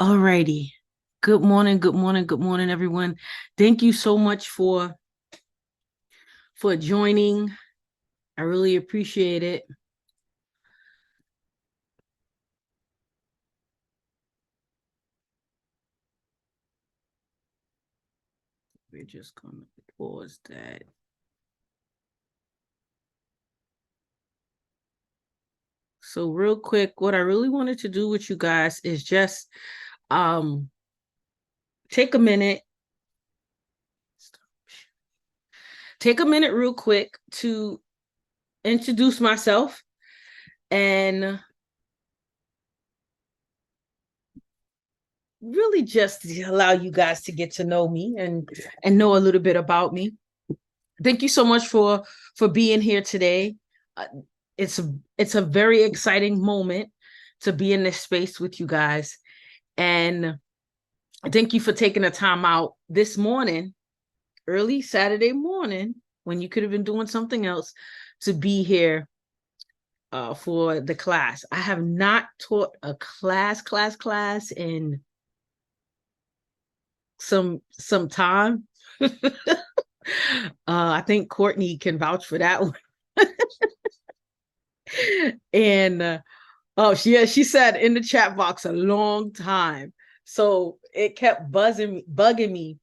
All righty. Good morning, good morning, everyone. Thank you so much for joining. I really appreciate it. We're just gonna pause that. So real quick, what I really wanted to do with you guys is just um take a minute, take a minute real quick to introduce myself and really just allow you guys to get to know me and know a little bit about me. Thank you so much for being here today. Uh, it's a very exciting moment to be in this space with you guys, and thank you for taking the time out this morning, early Saturday morning, when you could have been doing something else, to be here for the class. I have not taught a class in some time. I think Courtney can vouch for that one. And oh, she said in the chat box a long time. So it kept bugging me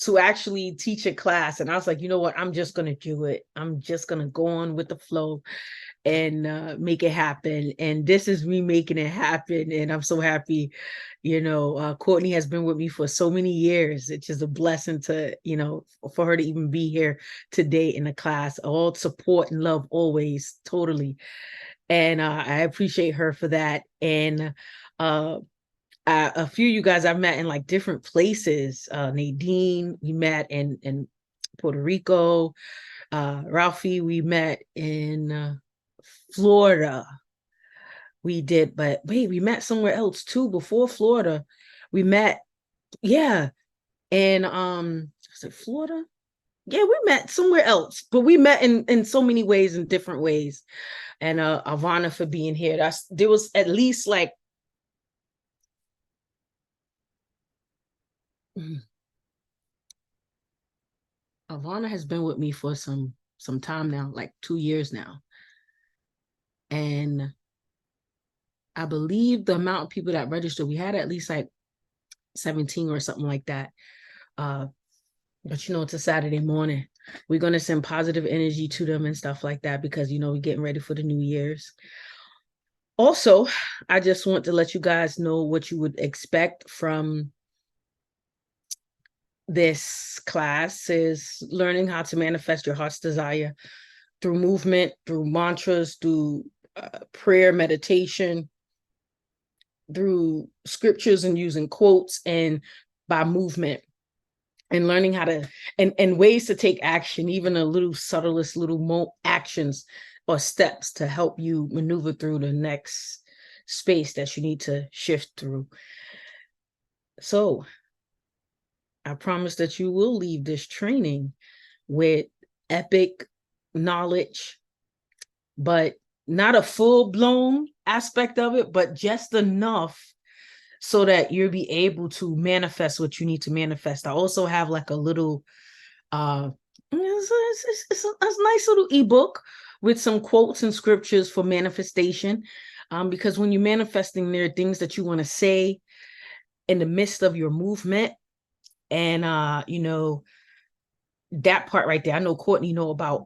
to actually teach a class. And I was like, you know what? I'm just gonna do it. I'm just gonna go on with the flow and make it happen. And this is me making it happen. And I'm so happy. Courtney has been with me for so many years. It's just a blessing to, for her to even be here today in the class. All support and love always, totally. And I appreciate her for that. And uh, a few of you guys I've met in like different places. Nadine, we met in Puerto Rico. Ralphie, we met in Florida. We did, but wait, we met somewhere else too before Florida. We met, yeah, and was it Florida? Yeah, we met somewhere else, but we met in so many ways, in different ways. And Ivana for being here. There was at least like Ivana has been with me for some time now, like 2 years now. And I believe the amount of people that registered, we had at least like 17 or something like that. Uh, but it's a Saturday morning. We're gonna send positive energy to them and stuff like that because we're getting ready for the New Year's. Also, I just want to let you guys know what you would expect from this class is learning how to manifest your heart's desire through movement, through mantras, through prayer, meditation, through scriptures and using quotes, and by movement, and learning how to and ways to take action, even a little subtlest little actions or steps to help you maneuver through the next space that you need to shift through. So I promise that you will leave this training with epic knowledge, but not a full-blown aspect of it, but just enough so that you'll be able to manifest what you need to manifest. I also have like a little it's a nice little ebook with some quotes and scriptures for manifestation. Because when you're manifesting, there are things that you want to say in the midst of your movement. And that part right there, I know Courtney know about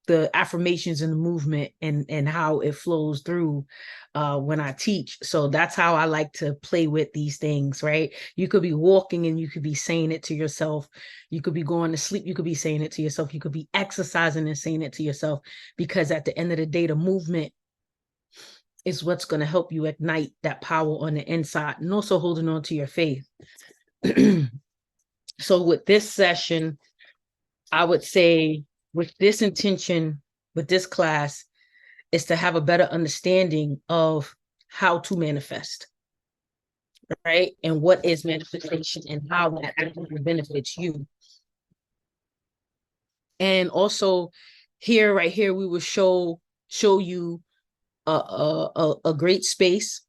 the affirmations and the movement and how it flows through when I teach. So that's how I like to play with these things, right? You could be walking and you could be saying it to yourself. You could be going to sleep, you could be saying it to yourself. You could be exercising and saying it to yourself, because at the end of the day, the movement is what's going to help you ignite that power on the inside, and also holding on to your faith. So with this session, I would say, with this intention, with this class, is to have a better understanding of how to manifest, right? And what is manifestation and how that actually benefits you. And also here, right here, we will show you a great space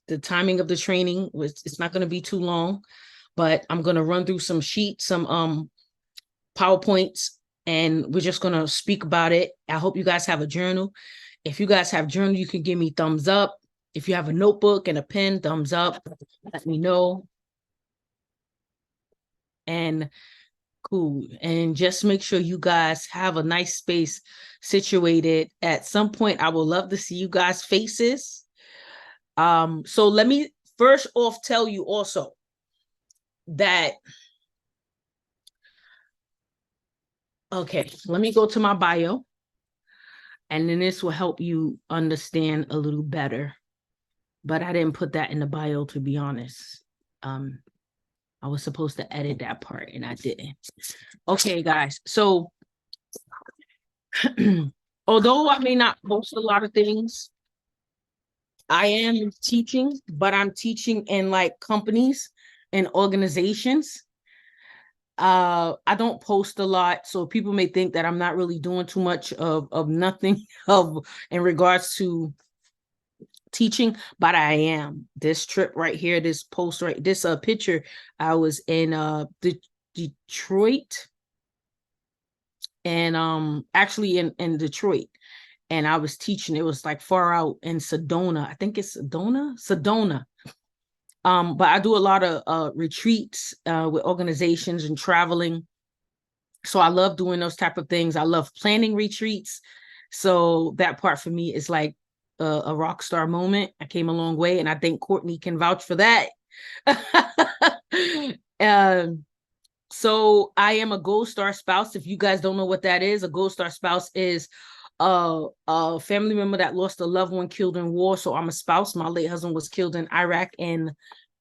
the timing of the training was, it's not going to be too long, but I'm going to run through some sheets, some PowerPoints, and we're just going to speak about it. I hope you guys have a journal. If you guys have journal, you can give me thumbs up. If you have a notebook and a pen, thumbs up. Let me know. And cool. And just make sure you guys have a nice space situated. At some point, I would love to see you guys' faces. So let me first off tell you also that, okay, let me go to my bio, and then this will help you understand a little better. But I didn't put that in the bio, to be honest. I was supposed to edit that part and I didn't. Okay, guys. So although I may not post a lot of things, I am teaching, but I'm teaching in like companies and organizations. I don't post a lot, so people may think that I'm not really doing too much of nothing in regards to teaching, but I am. This trip right here, this post right, this picture, I was in Detroit, and actually in Detroit, and I was teaching. It was like far out in Sedona. I think it's Sedona. But I do a lot of retreats with organizations and traveling. So I love doing those type of things. I love planning retreats. So that part for me is like a rock star moment. I came a long way, and I think Courtney can vouch for that. So I am a Gold Star spouse. If you guys don't know what that is, a Gold Star spouse is a family member that lost a loved one killed in war. So I'm a spouse. My late husband was killed in Iraq in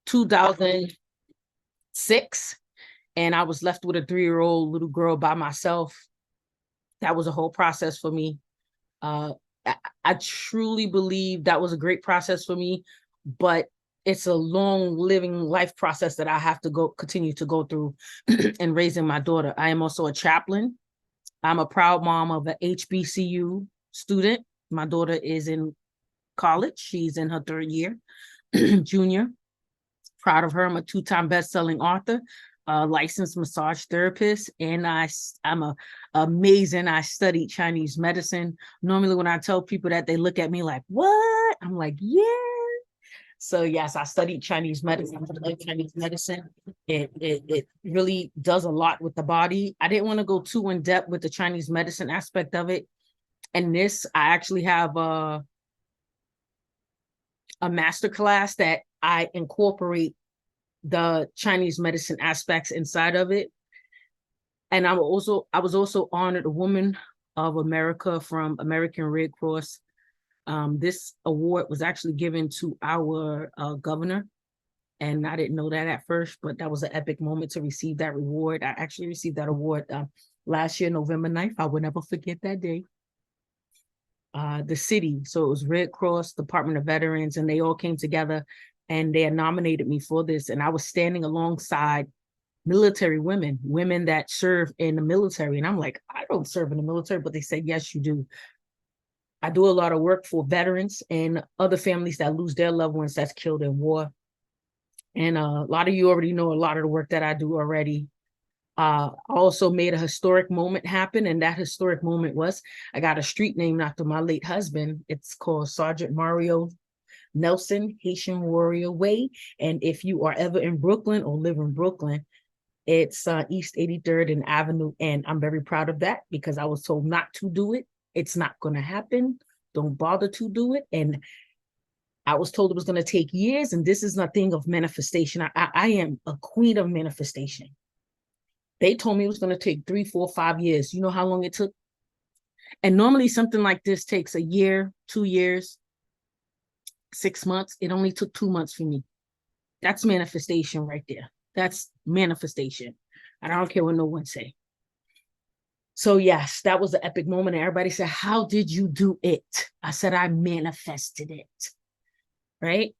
2006, and I was left with a 3-year-old little girl by myself. That was a whole process for me. I truly believe that was a great process for me, but it's a long living life process that I have to continue to go through in raising my daughter. I am also a chaplain. I'm a proud mom of an HBCU student. My daughter is in college. She's in her 3rd year, junior. Proud of her. I'm a 2-time best-selling author, licensed massage therapist, and I'm amazing. I studied Chinese medicine. Normally when I tell people that, they look at me like, what? I'm like, yeah. So yes, I studied Chinese medicine. I like Chinese medicine. It really does a lot with the body. I didn't want to go too in depth with the Chinese medicine aspect of it. And this, I actually have a master class that I incorporate the Chinese medicine aspects inside of it. And I was also honored a Woman of America from American Red Cross. This award was actually given to our governor, and I didn't know that at first, but that was an epic moment to receive that reward. I actually received that award last year, November 9th. I will never forget that day. The city, so it was Red Cross, Department of Veterans, and they all came together and they had nominated me for this. And I was standing alongside military women that serve in the military. And I'm like, I don't serve in the military, but they said, yes, you do. I do a lot of work for veterans and other families that lose their loved ones that's killed in war. And a lot of you already know a lot of the work that I do already. I also made a historic moment happen, and that historic moment was I got a street named after my late husband. It's called Sergeant Mario Nelson Haitian Warrior Way. And if you are ever in Brooklyn or live in Brooklyn, it's East 83rd and Avenue. And I'm very proud of that because I was told not to do it. It's not going to happen. Don't bother to do it. And I was told it was going to take years. And this is nothing of manifestation. I am a queen of manifestation. They told me it was going to take 3, 4, 5 years. You know how long it took? And normally something like this takes a year, 2 years, 6 months. It only took 2 months for me. That's manifestation right there. That's manifestation. And I don't care what no one say. So yes, that was the epic moment. And everybody said, how did you do it? I said, I manifested it. Right?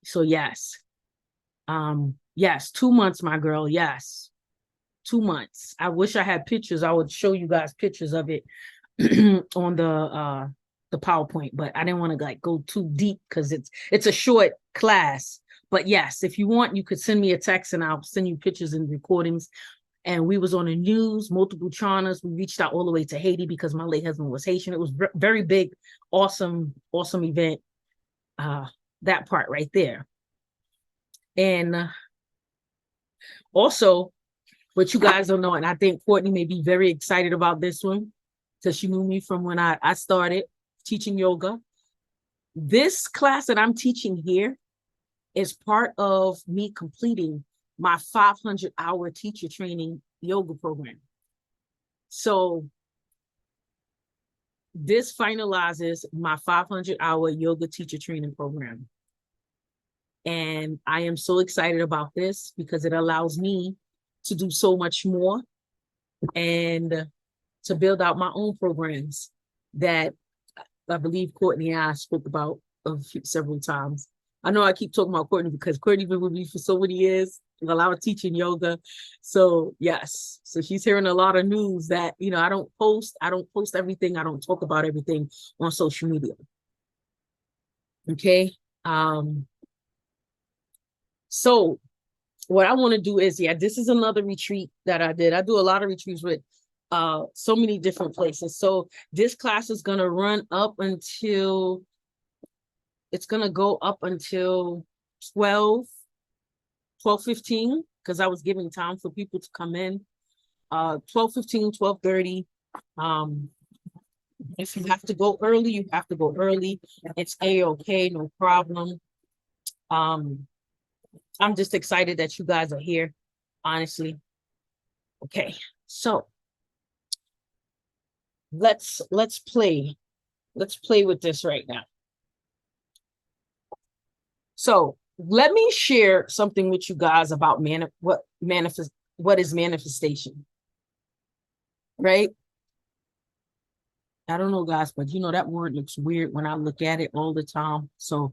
So yes. Yes, 2 months, my girl. Yes. 2 months. I wish I had pictures. I would show you guys pictures of it on the the PowerPoint, but I didn't want to like go too deep because it's a short class. But yes, if you want, you could send me a text and I'll send you pictures and recordings. And we was on the news, multiple channels. We reached out all the way to Haiti because my late husband was Haitian. It was very big, awesome event. That part right there. And also, what you guys don't know, and I think Courtney may be very excited about this one because she knew me from when I started teaching yoga. This class that I'm teaching here is part of me completing my 500-hour teacher training yoga program. So this finalizes my 500-hour yoga teacher training program. And I am so excited about this because it allows me to do so much more and to build out my own programs that I believe Courtney and I spoke about several times. I know I keep talking about Courtney because Courtney been with me for so many years while I was teaching yoga. So yes, so she's hearing a lot of news that, you know, I don't post everything. I don't talk about everything on social media. Okay. So what I want to do is, this is another retreat that I did. I do a lot of retreats with so many different places. So this class is going to run up until, it's going to go up until 12:15, because I was giving time for people to come in. 12:15, 12:30. If you have to go early, you have to go early. It's A-okay, no problem. I'm just excited that you guys are here, honestly. Okay, so let's play with this right now. So let me share something with you guys about what is manifestation, right? I don't know, guys, but you know that word looks weird when I look at it all the time. So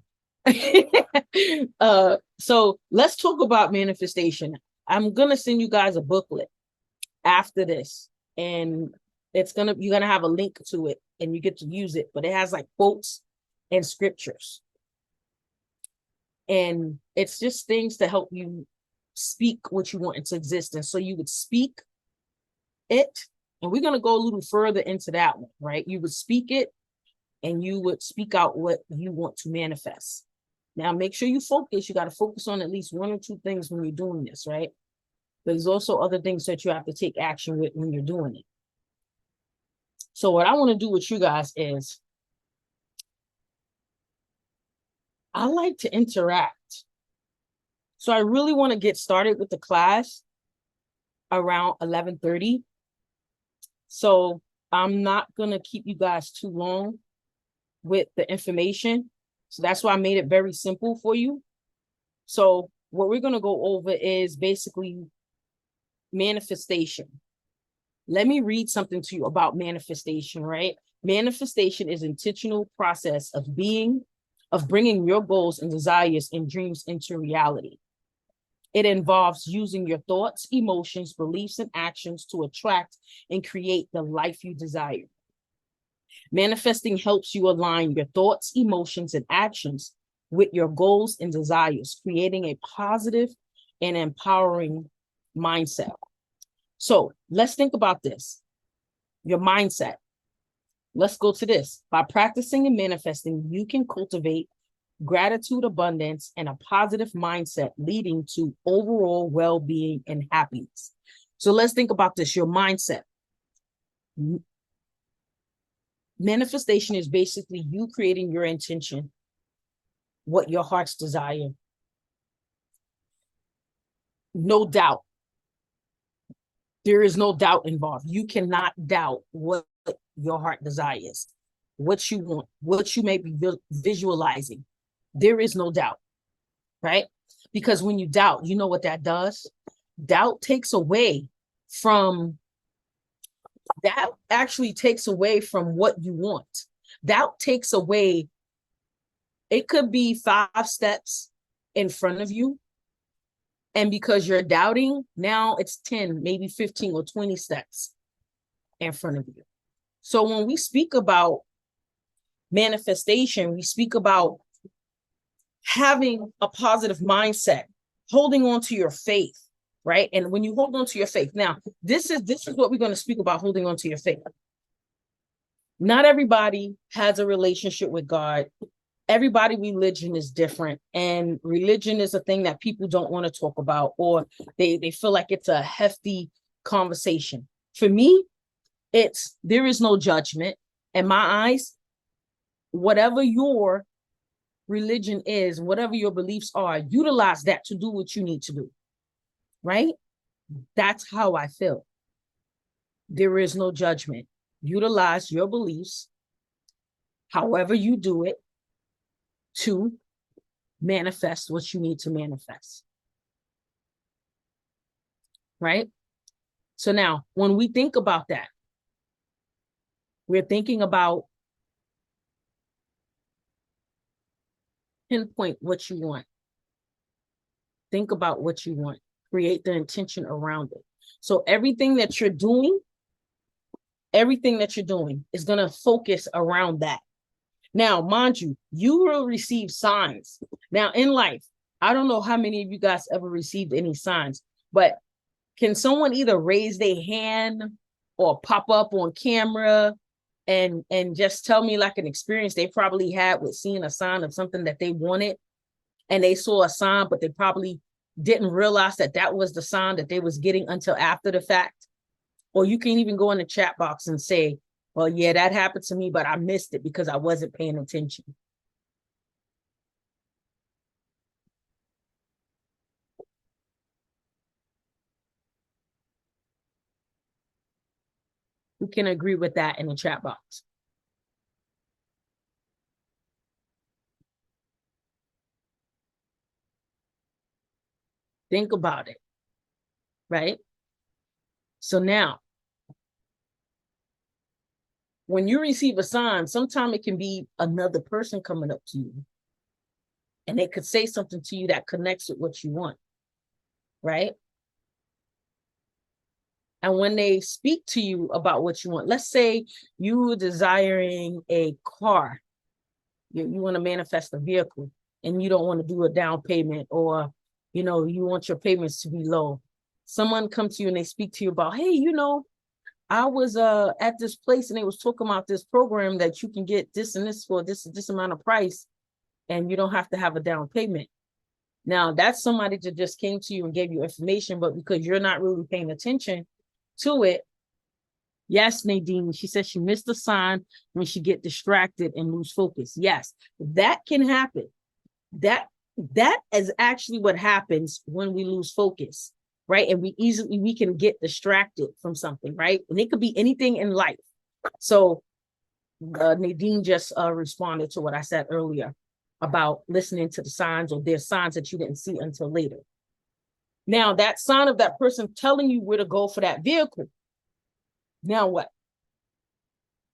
so let's talk about manifestation. I'm gonna send you guys a booklet after this, and you're gonna have a link to it and you get to use it, but it has like quotes and scriptures. And it's just things to help you speak what you want into existence. So you would speak it, and we're going to go a little further into that one, right? You would speak it and you would speak out what you want to manifest. Now, make sure you focus. You got to focus on at least one or two things when you're doing this, right? There's also other things that you have to take action with when you're doing it. So what I want to do with you guys is I like to interact. So I really want to get started with the class around 11:30. So I'm not going to keep you guys too long with the information. So that's why I made it very simple for you. So what we're going to go over is basically manifestation. Let me read something to you about manifestation, right? Manifestation is an intentional process of bringing your goals and desires and dreams into reality. It involves using your thoughts, emotions, beliefs, and actions to attract and create the life you desire. Manifesting helps you align your thoughts, emotions, and actions with your goals and desires, creating a positive and empowering mindset. So let's think about this. Your mindset. Let's go to this. By practicing and manifesting, you can cultivate gratitude, abundance, and a positive mindset, leading to overall well-being and happiness. So let's think about this, your mindset. Manifestation is basically you creating your intention, what your heart's desire. No doubt. There is no doubt involved. You cannot doubt what your heart desires, what you want, what you may be visualizing. There is no doubt, right? Because when you doubt, you know what that does? Doubt actually takes away from what you want. Doubt takes away, it could be 5 steps in front of you. And because you're doubting, now it's 10, maybe 15 or 20 steps in front of you. So when we speak about manifestation, we speak about having a positive mindset, holding on to your faith, right? And when you hold on to your faith, now this is what we're going to speak about, holding on to your faith. Not everybody has a relationship with God. Everybody's religion is different, and religion is a thing that people don't want to talk about, or they feel like it's a hefty conversation. For me, there is no judgment. In my eyes, whatever your religion is, whatever your beliefs are, utilize that to do what you need to do, right? That's how I feel. There is no judgment. Utilize your beliefs, however you do it, to manifest what you need to manifest, right? So now, when we think about that, we're thinking about pinpoint what you want. Think about what you want. Create the intention around it. So everything that you're doing is going to focus around that. Now, mind you, you will receive signs. Now, in life, I don't know how many of you guys ever received any signs, but can someone either raise their hand or pop up on camera and just tell me like an experience they probably had with seeing a sign of something that they wanted, and they saw a sign, but they probably didn't realize that that was the sign that they was getting until after the fact? Or you can even go in the chat box and say, well, yeah, that happened to me, but I missed it because I wasn't paying attention. Who can agree with that in the chat box? Think about it, right? So now, when you receive a sign, sometimes it can be another person coming up to you, and they could say something to you that connects with what you want, right? And when they speak to you about what you want, let's say you were desiring a car, you want to manifest a vehicle, and you don't want to do a down payment, or you want your payments to be low. Someone comes to you and they speak to you about, hey, I was at this place and they was talking about this program that you can get this and this for this amount of price, and you don't have to have a down payment. Now, that's somebody that just came to you and gave you information, but because you're not really paying attention to it. Yes, Nadine, she said she missed the sign when she get distracted and lose focus. Yes, that can happen. That is actually what happens when we lose focus, right? And we can get distracted from something, right? And it could be anything in life. So Nadine just responded to what I said earlier about listening to the signs, or there's signs that you didn't see until later. Now, that sign of that person telling you where to go for that vehicle. Now what?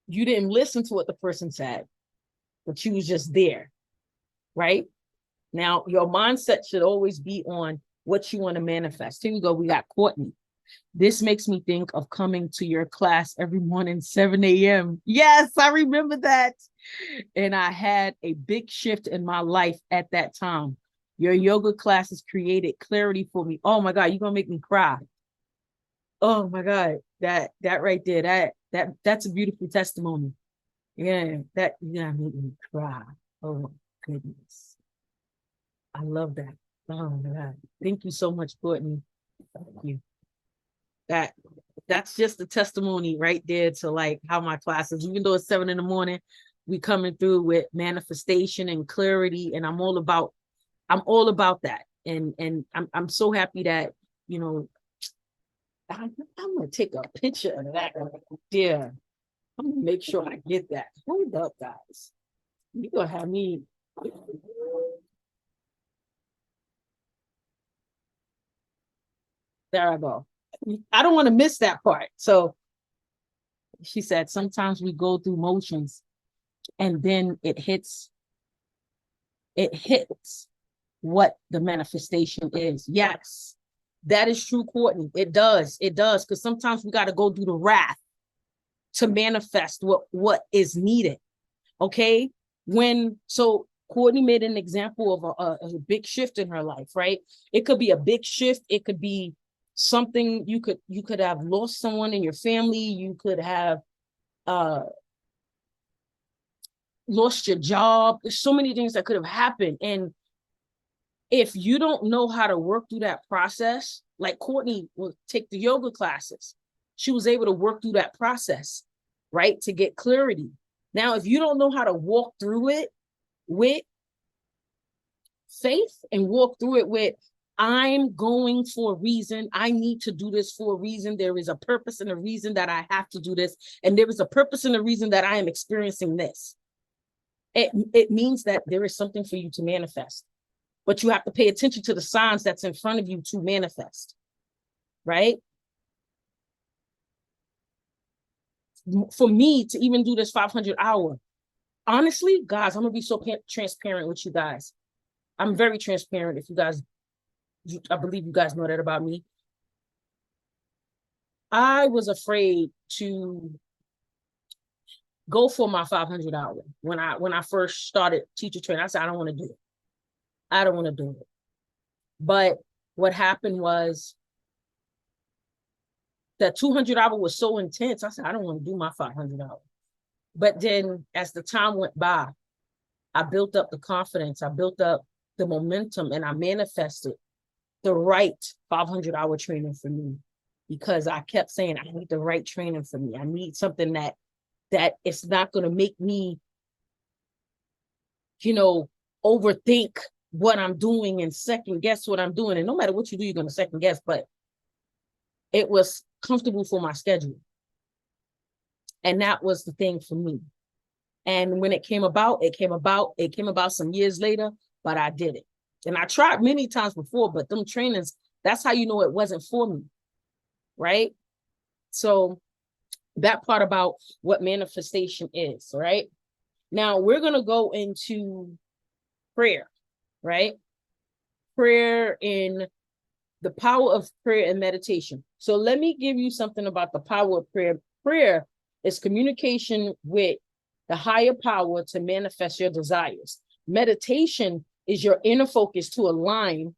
You didn't listen to what the person said, but you was just there, right? Now, your mindset should always be on what you want to manifest. Here we go. We got Courtney. This makes me think of coming to your class every morning, 7 a.m. Yes, I remember that. And I had a big shift in my life at that time. Your yoga classes created clarity for me. Oh my God, you're gonna make me cry. Oh my God, that right there, that's a beautiful testimony. Yeah, that made me cry. Oh goodness. I love that. Oh my God. Thank you so much, Courtney. Thank you. That's just a testimony right there to like how my classes, even though it's 7 a.m, we coming through with manifestation and clarity, and I'm all about that. And I'm so happy that, I'm gonna take a picture of that right there. I'm gonna make sure I get that. Hold up, guys. You're gonna have me. There I go. I don't want to miss that part. So she said, sometimes we go through motions and then it hits what the manifestation is. Yes, that is true, Courtney. It does. Because sometimes we got to go through the wrath to manifest what is needed. Okay. So Courtney made an example of a big shift in her life, right? It could be a big shift. It could be something you could have lost someone in your family. You could have uh lost your job. There's so many things that could have happened. And if you don't know how to work through that process, like Courtney will take the yoga classes, she was able to work through that process, right? To get clarity. Now, if you don't know how to walk through it with faith and walk through it with, I'm going for a reason. I need to do this for a reason. There is a purpose and a reason that I have to do this. And there is a purpose and a reason that I am experiencing this. It means that there is something for you to manifest, but you have to pay attention to the signs that's in front of you to manifest, right? For me to even do this 500 hour, honestly, guys, I'm gonna be so transparent with you guys. I'm very transparent. If you guys, I believe you guys know that about me. I was afraid to go for my 500 hour when I first started teacher training. I said, I don't want to do it. I don't want to do it. But what happened was that 200 hour was so intense. I said, I don't want to do my 500 hour. But then as the time went by, I built up the confidence. I built up the momentum, and I manifested the right 500 hour training for me, because I kept saying, I need the right training for me. I need something that it's not going to make me, overthink what I'm doing and second guess what I'm doing. And no matter what you do, you're going to second guess, but it was comfortable for my schedule. And that was the thing for me. And when it came about some years later, but I did it. And I tried many times before, but them trainings, that's how you know it wasn't for me, right? So that part about what manifestation is, right? Now we're going to go into prayer, right? Prayer in the power of prayer and meditation. So let me give you something about the power of prayer. Prayer is communication with the higher power to manifest your desires. Meditation is your inner focus to align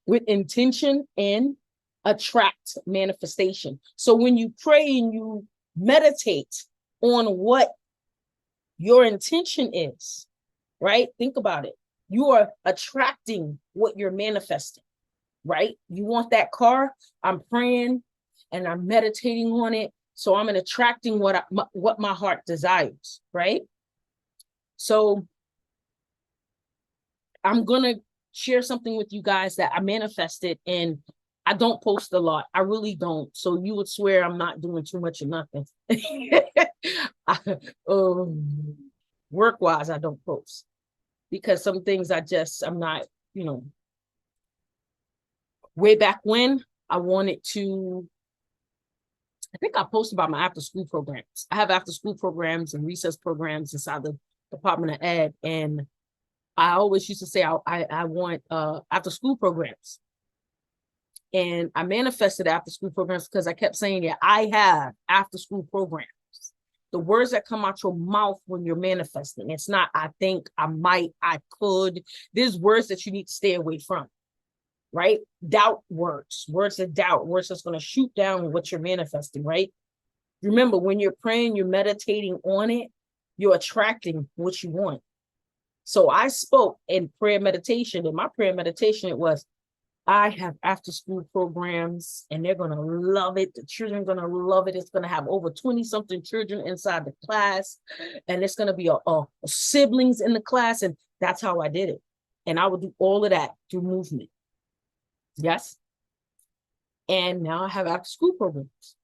with intention and attract manifestation. So when you pray and you meditate on what your intention is, right? Think about it. You are attracting what you're manifesting, right? You want that car? I'm praying and I'm meditating on it. So I'm attracting what my heart desires, right? So I'm going to share something with you guys that I manifested, and I don't post a lot. I really don't. So you would swear I'm not doing too much of nothing. Work-wise, I don't post because some things I'm not, way back when I wanted to, I think I posted about my after school programs. I have after school programs and recess programs inside the Department of Ed. And I always used to say, I want after school programs. And I manifested after school programs because I kept saying, yeah, I have after school programs. The words that come out your mouth when you're manifesting, it's not, I think, I might, I could. There's words that you need to stay away from, right? Doubt words of doubt, words that's going to shoot down what you're manifesting, right? Remember, when you're praying, you're meditating on it, you're attracting what you want. So I spoke in prayer meditation. In my prayer meditation, it was, I have after school programs and they're going to love it. The children are going to love it. It's going to have over 20 something children inside the class. And it's going to be a siblings in the class. And that's how I did it. And I would do all of that through movement. Yes. And now I have after school programs.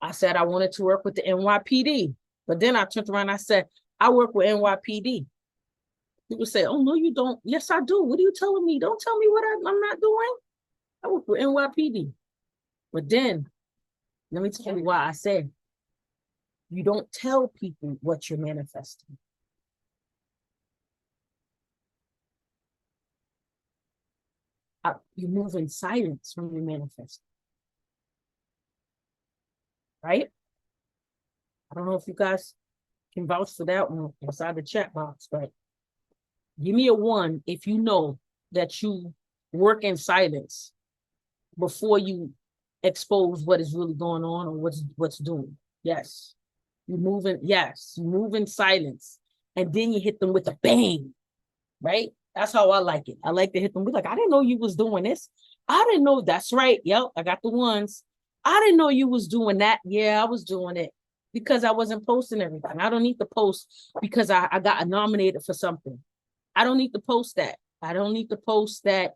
I said I wanted to work with the NYPD, but then I turned around and I said, I work with NYPD. People say, oh, no, you don't. Yes, I do. What are you telling me? Don't tell me what I'm not doing. I work with NYPD. But then, let me tell you why I said, you don't tell people what you're manifesting. You move in silence when you manifest. Right? I don't know if you guys can vouch for that one inside the chat box, but give me a 1 if you know that you work in silence before you expose what is really going on or what's doing. Yes. You move in, yes, you move in silence. And then you hit them with a bang, right? That's how I like it. I like to hit them with like, I didn't know you was doing this. I didn't know. That's right. Yep, I got the ones. I didn't know you was doing that. Yeah, I was doing it because I wasn't posting everything. I don't need to post because I got nominated for something. I don't need to post that. I don't need to post that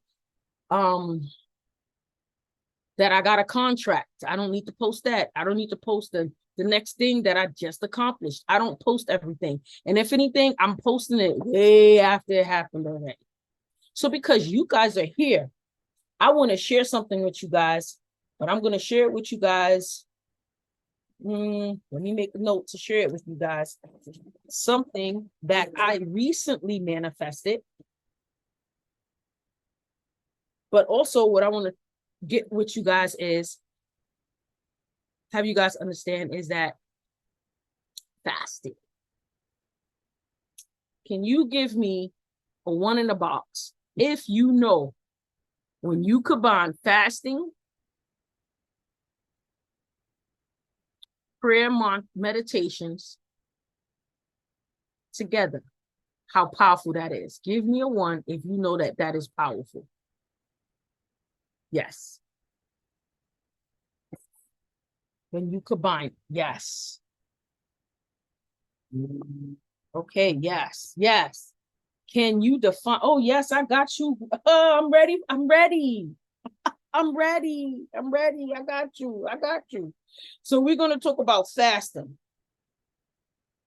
that I got a contract. I don't need to post that. I don't need to post the next thing that I just accomplished. I don't post everything. And if anything, I'm posting it way after it happened already. So because you guys are here, I want to share something with you guys, but I'm going to share it with you guys. Let me make a note to share it with you guys. Something that I recently manifested. But also what I want to get with you guys is, have you guys understand is that fasting. Can you give me a 1 in the box if you know when you combine fasting, prayer, meditations together, how powerful that is? Give me a 1 if you know that that is powerful. Yes. When you combine, yes. Okay, yes, yes. Can you define? Oh, yes, I got you. Oh, I'm ready. I'm ready. I'm ready. I'm ready. I got you. I got you. So we're going to talk about fasting.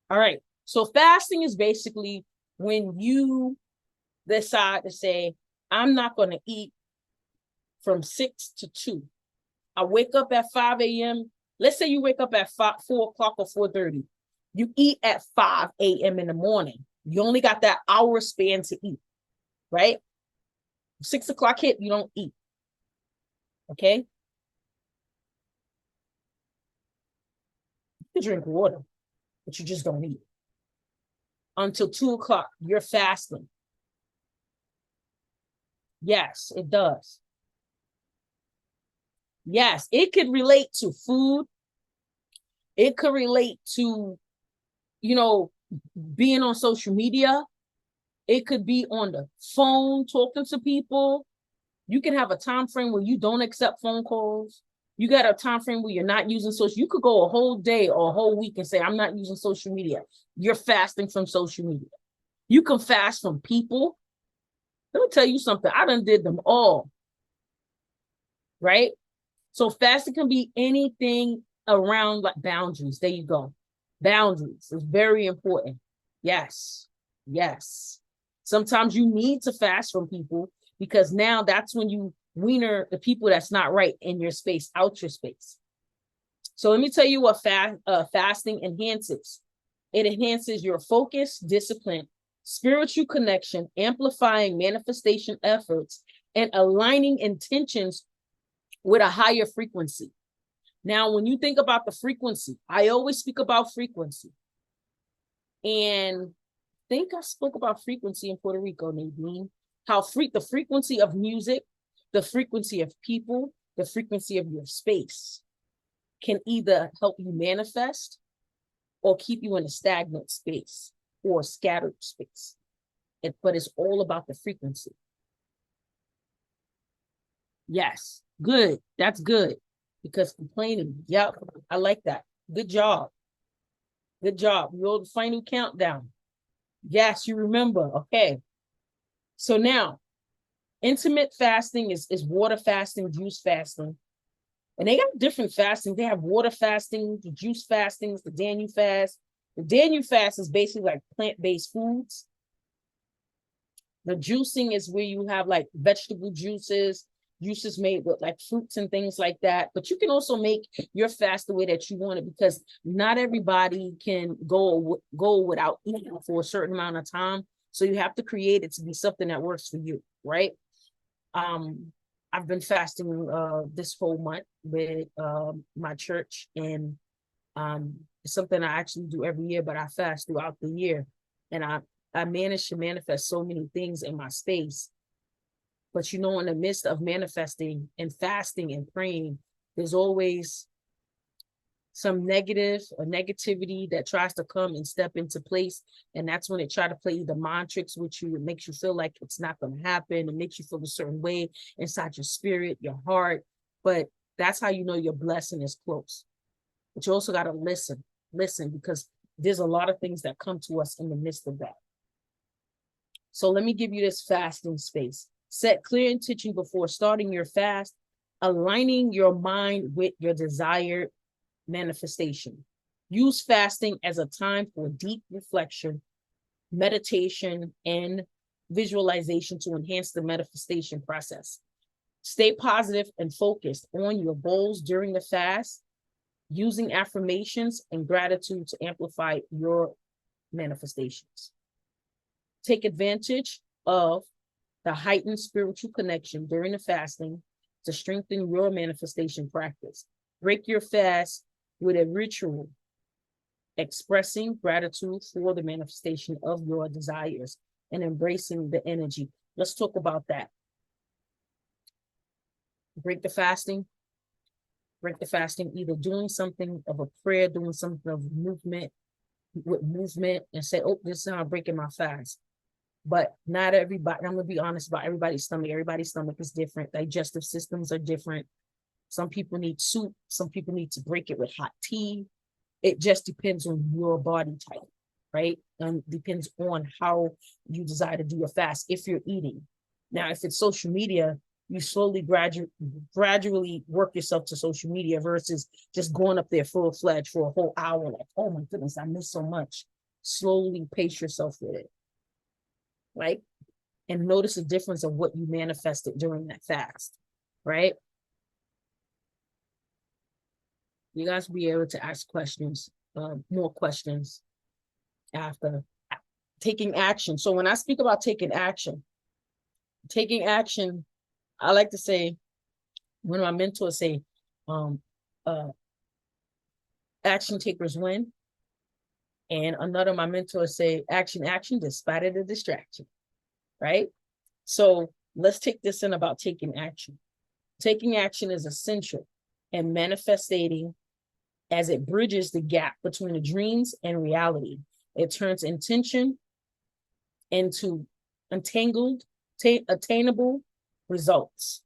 All right. So fasting is basically when you decide to say, I'm not going to eat from 6 to 2. I wake up at 5 a.m. Let's say you wake up at 4 o'clock or 4:30. You eat at 5 a.m. in the morning. You only got that hour span to eat, right? 6 o'clock hit, you don't eat. Okay? You drink water, but you just don't eat. Until 2 o'clock, you're fasting. Yes, it does. Yes, it could relate to food. It could relate to, being on social media. It could be on the phone, talking to people. You can have a time frame where you don't accept phone calls. You got a time frame where you're not using social. You could go a whole day or a whole week and say, I'm not using social media. You're fasting from social media. You can fast from people. Let me tell you something. I done did them all. Right? So fasting can be anything around like boundaries. There you go. Boundaries is very important. Yes. Yes. Sometimes you need to fast from people because now that's when you wiener the people that's not right in your space, out your space. So let me tell you what fasting enhances. It enhances your focus, discipline, spiritual connection, amplifying manifestation efforts, and aligning intentions with a higher frequency. Now, when you think about the frequency, I always speak about frequency. And I think I spoke about frequency in Puerto Rico, Nadine. How the frequency of music, the frequency of people, the frequency of your space can either help you manifest or keep you in a stagnant space or a scattered space. But it's all about the frequency. Yes, good. That's good. Because complaining, yep, I like that. Good job. Good job. You're the final countdown. Yes, you remember. Okay. So now, intermittent fasting is water fasting, juice fasting. And they got different fasting. They have water fasting, the juice fastings, the Daniel fast. The Daniel fast is basically like plant-based foods. The juicing is where you have like vegetable juices made with like fruits and things like that. But you can also make your fast the way that you want it because not everybody can go without eating for a certain amount of time. So you have to create it to be something that works for you, right? I've been fasting this whole month with my church, and It's something I actually do every year, but I fast throughout the year. And I managed to manifest so many things in my space. But you know, in the midst of manifesting and fasting and praying, there's always some negative or negativity that tries to come and step into place. And that's when it try to play the mind tricks with you. It makes you feel like it's not going to happen. It makes you feel a certain way inside your spirit, your heart. But that's how you know your blessing is close. But you also got to listen, because there's a lot of things that come to us in the midst of that. So let me give you this fasting space. Set clear intention before starting your fast, aligning your mind with your desired manifestation. Use fasting as a time for deep reflection, meditation, and visualization to enhance the manifestation process. Stay positive and focused on your goals during the fast, using affirmations and gratitude to amplify your manifestations. Take advantage of the heightened spiritual connection during the fasting to strengthen your manifestation practice. Break your fast with a ritual expressing gratitude for the manifestation of your desires and embracing the energy. Let's talk about that. Break the fasting either doing something of a prayer, doing something of movement, and say, oh, this is how I'm breaking my fast. But not everybody, I'm gonna be honest about everybody's stomach is different. Digestive systems are different. Some people need soup, some people need to break it with hot tea. It just depends on your body type, right? And depends on how you desire to do your fast if you're eating. Now, if it's social media, you slowly gradually work yourself to social media versus just going up there full-fledged for a whole hour, like, oh my goodness, I missed so much. Slowly pace yourself with it, right? And notice the difference of what you manifested during that fast, right? You guys will be able to ask questions, more questions after taking action. So when I speak about taking action, I like to say, one of my mentors say, action takers win. And another of my mentors say, action, despite of the distraction, right? So let's take this in about taking action. Taking action is essential and manifesting as it bridges the gap between the dreams and reality. It turns intention into attainable results.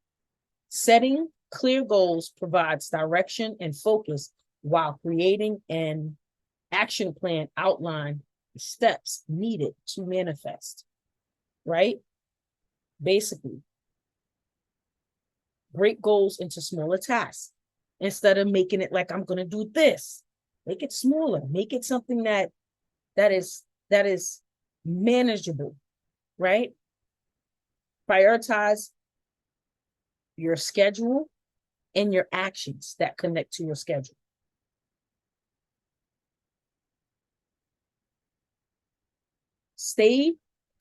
Setting clear goals provides direction and focus while creating an action plan outline the steps needed to manifest, right? Basically, break goals into smaller tasks. Instead of making it like I'm going to do this, make it smaller, make it something that is manageable, right? Prioritize your schedule and your actions that connect to your schedule. Stay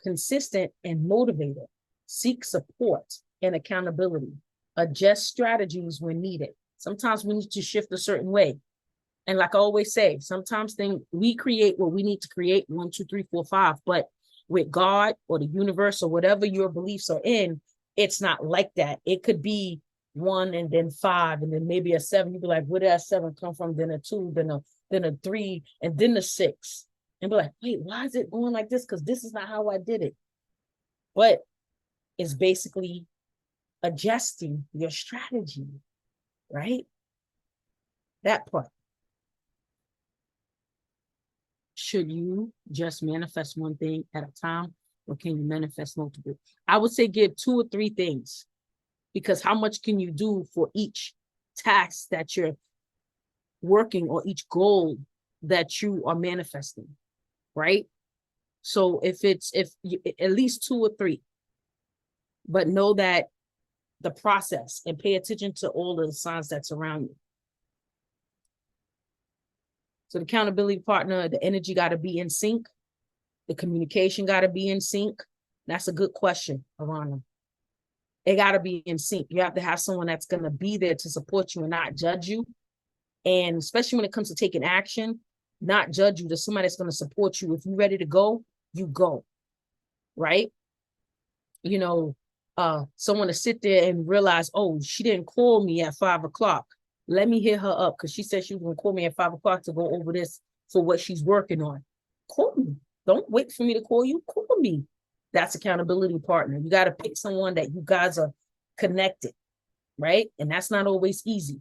consistent and motivated. Seek support and accountability. Adjust strategies when needed. Sometimes we need to shift a certain way. And like I always say, sometimes we create what we need to create, 1, 2, 3, 4, 5. But with God or the universe or whatever your beliefs are in, it's not like that. It could be 1 and then 5 and then maybe a 7. You'd be like, where did that 7 come from? Then a 2, then a 3, and then a 6. And be like, wait, why is it going like this? Because this is not how I did it. But it's basically adjusting your strategy, right? That part. Should you just manifest one thing at a time, or can you manifest multiple? I would say give 2 or 3 things, because how much can you do for each task that you're working or each goal that you are manifesting, right? So if at least 2 or 3, but know that the process and pay attention to all of the signs that surround you. So the accountability partner, the energy got to be in sync. The communication got to be in sync. That's a good question, Arana. It got to be in sync. You have to have someone that's going to be there to support you and not judge you, And especially when it comes to taking action, not judge you. There's somebody that's going to support you. If you're ready to go, you go. Right? You know, someone to sit there and realize, oh, she didn't call me at 5 o'clock. Let me hit her up because she said she was going to call me at 5 o'clock to go over this for what she's working on. Call me. Don't wait for me to call you. Call me. That's accountability partner. You got to pick someone that you guys are connected, right? And that's not always easy,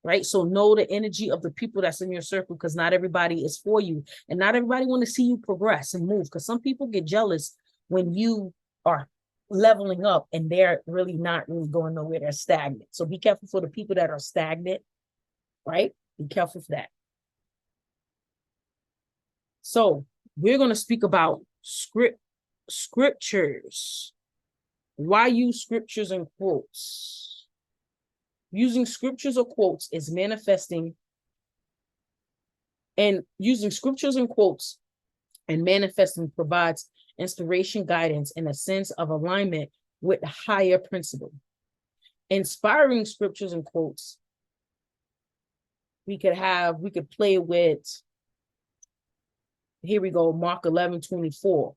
right? So know the energy of the people that's in your circle, because not everybody is for you, and not everybody want to see you progress and move, because some people get jealous when you are leveling up and they're really not really going nowhere. They're stagnant. So be careful for the people that are stagnant, right? Be careful for that. So we're going to speak about scriptures. Why use scriptures and quotes? Using scriptures or quotes is manifesting, and using scriptures and quotes and manifesting provides inspiration, guidance, and a sense of alignment with the higher principle. Inspiring scriptures and quotes, we could play with, here we go, Mark 11:24.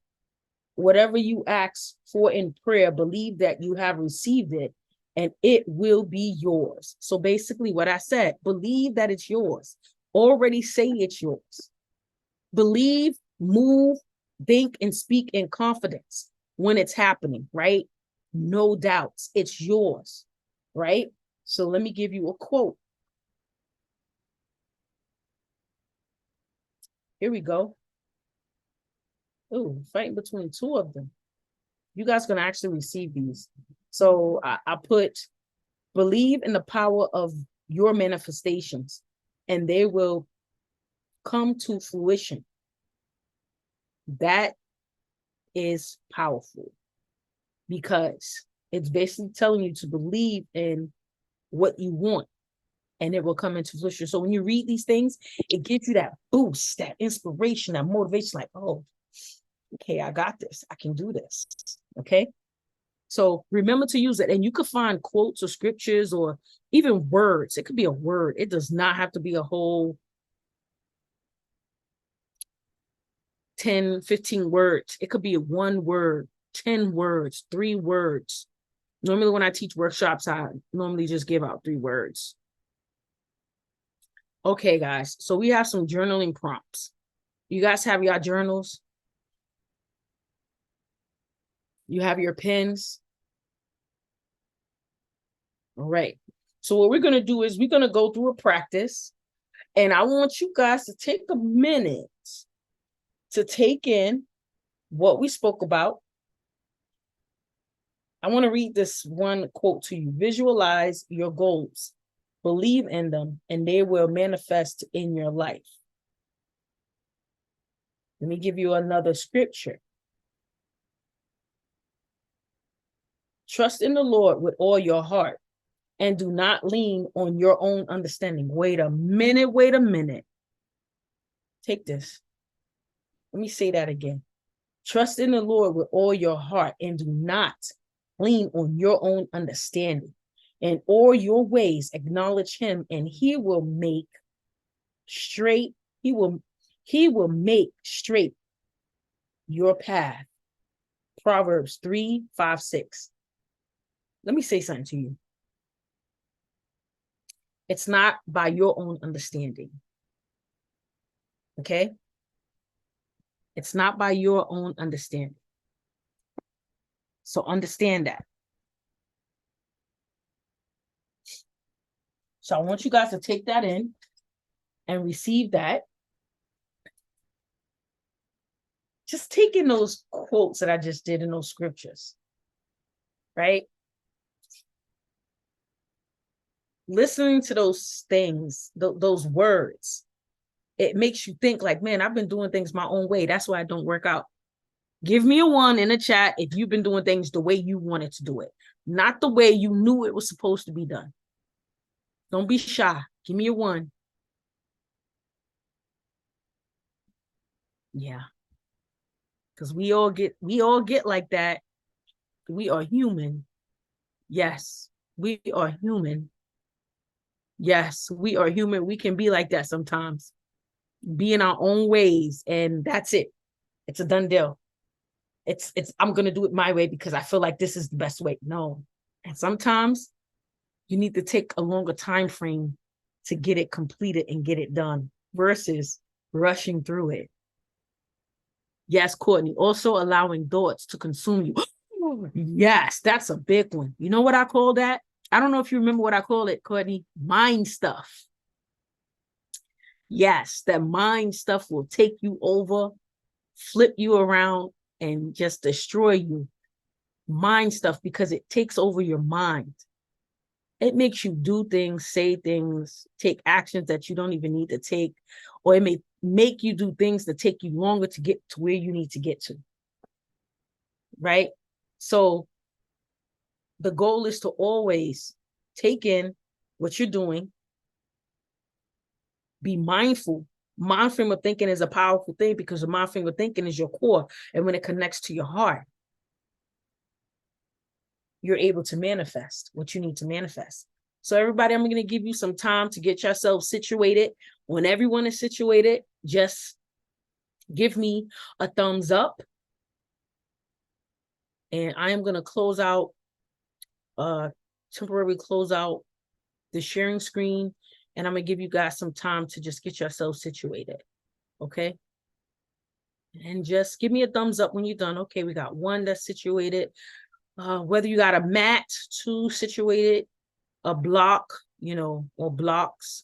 Whatever you ask for in prayer, believe that you have received it and it will be yours. So basically what I said, believe that it's yours. Already say it's yours. Believe, move, think, and speak in confidence when it's happening, right? No doubts. It's yours, right? So let me give you a quote. Here we go. Ooh, fighting between two of them. You guys can actually receive these. So I put, believe in the power of your manifestations and they will come to fruition. That is powerful because it's basically telling you to believe in what you want and it will come into fruition. So when you read these things, it gives you that boost, that inspiration, that motivation, like, oh, okay, I got this. I can do this. Okay. So remember to use it. And you could find quotes or scriptures or even words. It could be a word. It does not have to be a whole 10, 15 words. It could be one word, 10 words, 3 words. Normally when I teach workshops, I normally just give out 3 words. Okay, guys. So we have some journaling prompts. You guys have your journals? You have your pens? All right. So what we're going to do is we're going to go through a practice, and I want you guys to take a minute to take in what we spoke about. I want to read this one quote to you. Visualize your goals, believe in them, and they will manifest in your life. Let me give you another scripture. Trust in the Lord with all your heart and do not lean on your own understanding. Wait a minute. Take this. Let me say that again. Trust in the Lord with all your heart and do not lean on your own understanding. In all your ways, acknowledge him and he will make straight. He will make straight your path. Proverbs 3:5-6. Let me say something to you. It's not by your own understanding. Okay? It's not by your own understanding. So understand that. So I want you guys to take that in and receive that. Just taking those quotes that I just did in those scriptures, right? Listening to those things, those words, it makes you think like, man, I've been doing things my own way. That's why I don't work out. Give me a 1 in the chat if you've been doing things the way you wanted to do it, not the way you knew it was supposed to be done. Don't be shy. Give me a 1. Yeah. Because we all get like that. We are human. Yes, we are human. Yes, we are human. We can be like that sometimes, be in our own ways, and that's it. It's a done deal. It's I'm gonna do it my way because I feel like this is the best way. No. And sometimes you need to take a longer time frame to get it completed and get it done versus rushing through it. Yes, Courtney, also allowing thoughts to consume you. Yes, that's a big one. You know what I call that? I don't know if you remember what I call it, Courtney. Mind stuff. Yes, that mind stuff will take you over, flip you around, and just destroy you. Mind stuff, because it takes over your mind. It makes you do things, say things, take actions that you don't even need to take, or it may make you do things that take you longer to get to where you need to get to. Right? So the goal is to always take in what you're doing, be mindful. Mind frame of thinking is a powerful thing because the mind frame of thinking is your core. And when it connects to your heart, you're able to manifest what you need to manifest. So everybody, I'm going to give you some time to get yourself situated. When everyone is situated, just give me a thumbs up. And I am going to close out, temporarily close out the sharing screen. And I'm going to give you guys some time to just get yourself situated. Okay. And just give me a thumbs up when you're done. Okay, we got one that's situated. Whether you got a mat, two situated, a block, or blocks.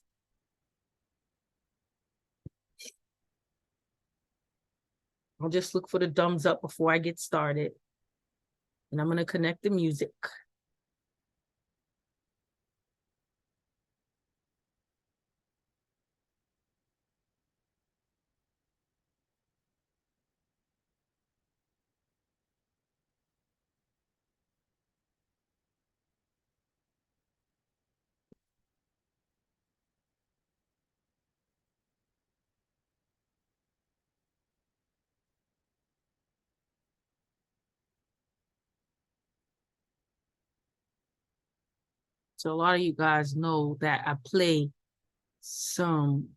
I'll just look for the thumbs up before I get started. And I'm going to connect the music. So a lot of you guys know that I play some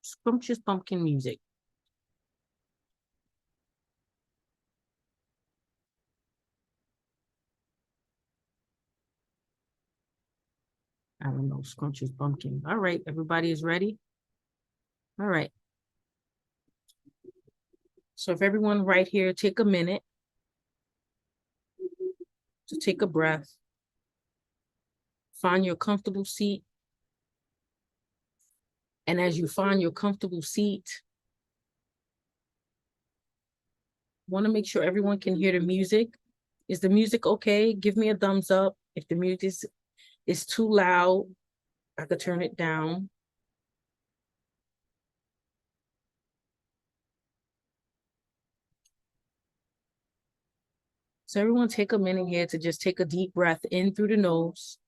scrumptious pumpkin music. I don't know, scrumptious pumpkin. All right, everybody is ready? All right. So if everyone right here, take a minute to take a breath. Find your comfortable seat. And as you find your comfortable seat, want to make sure everyone can hear the music. Is the music okay? Give me a thumbs up. If the music is too loud, I could turn it down. So everyone take a minute here to just take a deep breath in through the nose.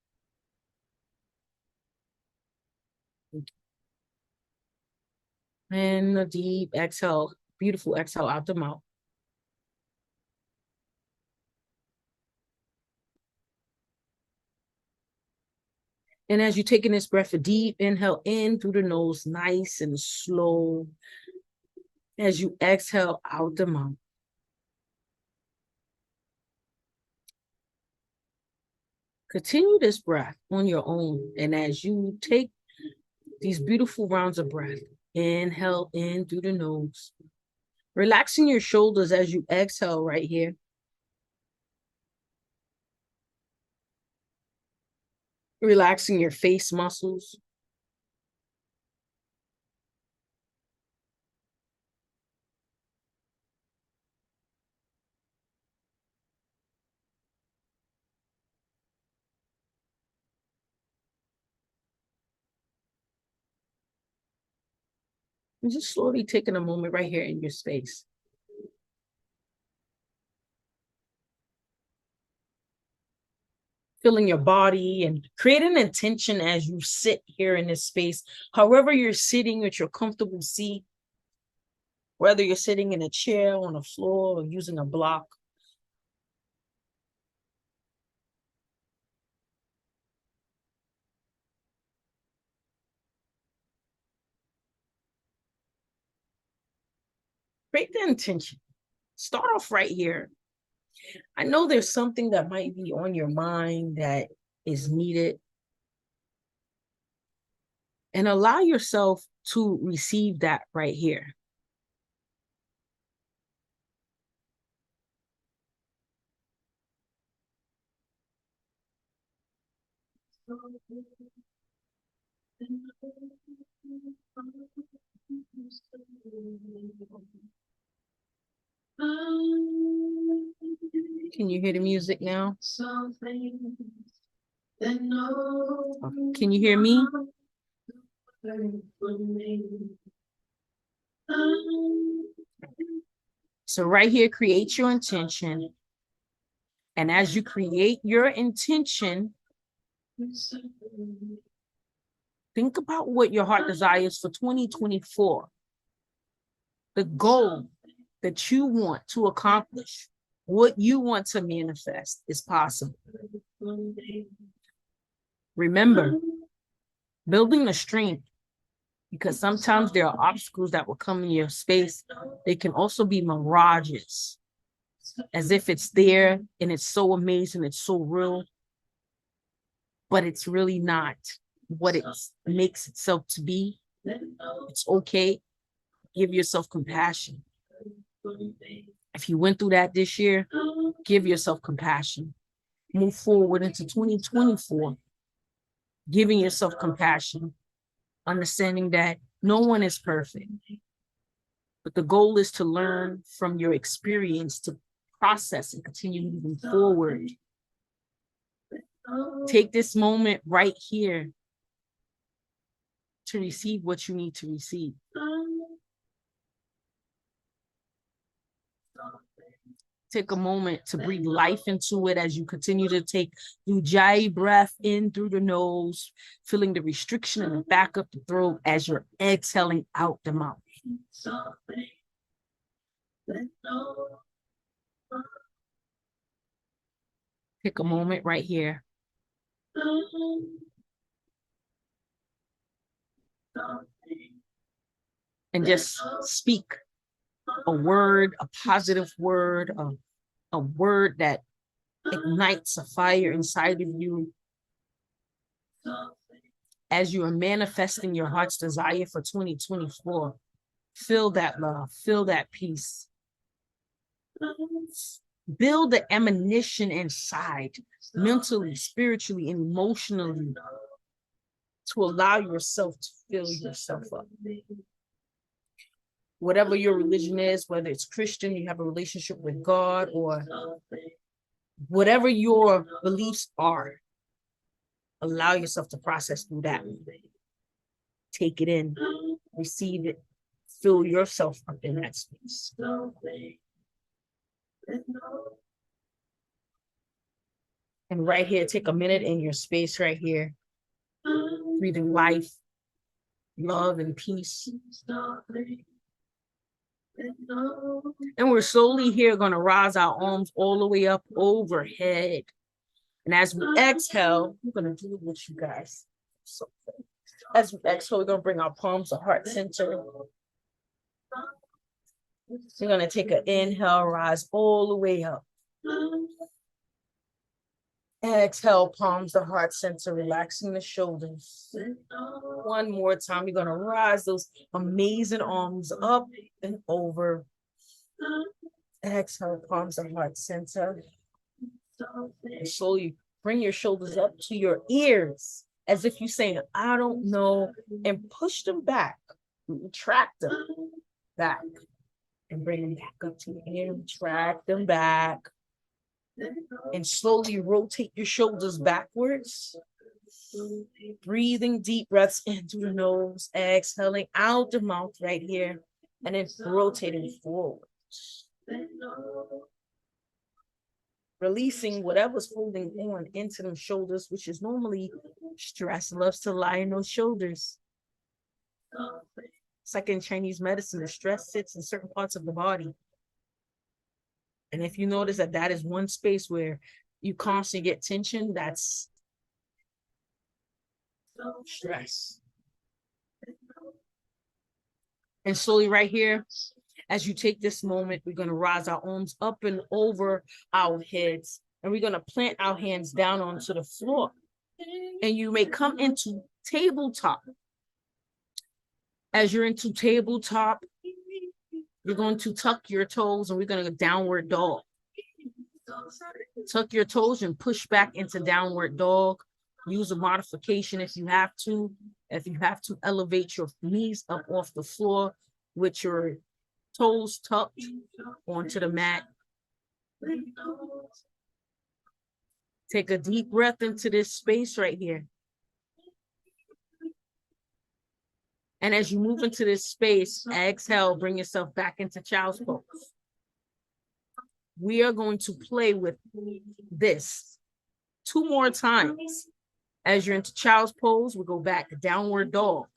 And a deep exhale, beautiful exhale out the mouth. And as you're taking this breath, a deep inhale in through the nose, nice and slow. As you exhale out the mouth. Continue this breath on your own. And as you take these beautiful rounds of breath, inhale in through the nose, relaxing your shoulders as you exhale right here. Relaxing your face muscles. And just slowly taking a moment right here in your space. Feeling your body and create an intention as you sit here in this space. However you're sitting with your comfortable seat, whether you're sitting in a chair, on a floor, or using a block. Create the intention. Start off right here. I know there's something that might be on your mind that is needed. And allow yourself to receive that right here. Can you hear the music now? Can you hear me? So right here, create your intention. And as you create your intention, think about what your heart desires for 2024. The goal that you want to accomplish, what you want to manifest is possible. Remember, building the strength, because sometimes there are obstacles that will come in your space. They can also be mirages, as if it's there and it's so amazing, it's so real, but it's really not what it makes itself to be. It's okay. Give yourself compassion. If you went through that this year, give yourself compassion. Move forward into 2024, giving yourself compassion, understanding that no one is perfect, but the goal is to learn from your experience, to process and continue moving forward. Take this moment right here to receive what you need to receive. Take a moment to breathe life into it as you continue to take Ujjayi breath in through the nose, feeling the restriction in the back of the throat as you're exhaling out the mouth. Take a moment right here. And just speak a word, a positive word, a word that ignites a fire inside of you as you are manifesting your heart's desire for 2024. Feel that love, feel that peace. Build the ammunition inside, mentally, spiritually, and emotionally, to allow yourself to fill yourself up. Whatever your religion is, whether it's Christian, you have a relationship with God, or whatever your beliefs are, allow yourself to process through that. Take it in, receive it, fill yourself up in that space. And right here, take a minute in your space right here, breathing life, love, and peace. And we're slowly here going to rise our arms all the way up overhead. And as we exhale, we're going to do it with you guys. So as we exhale, we're going to bring our palms to heart center. We're going to take an inhale, rise all the way up. Exhale, palms to heart center, relaxing the shoulders. One more time, we're going to rise those amazing arms up and over. Exhale, palms to heart center. And slowly bring your shoulders up to your ears, as if you're saying, I don't know, and push them back. Retract them back. And bring them back up to your ear. Retract them back. And slowly rotate your shoulders backwards. Breathing deep breaths in through the nose, exhaling out the mouth right here, and then rotating forward. Releasing whatever's holding on into them shoulders, which is normally stress, loves to lie in those shoulders. It's like in Chinese medicine, the stress sits in certain parts of the body. And if you notice that that is one space where you constantly get tension, that's stress. And slowly right here, As you take this moment, we're going to rise our arms up and over our heads, and we're going to plant our hands down onto the floor. And you may come into tabletop. As you're into tabletop, you're going to tuck your toes, and we're going to go downward dog. Tuck your toes and push back into downward dog. Use a modification if you have to. If you have to, elevate your knees up off the floor with your toes tucked onto the mat. Take a deep breath into this space right here. And as you move into this space, exhale, bring yourself back into child's pose. We are going to play with this 2 more times. As you're into child's pose, we go back to downward dog.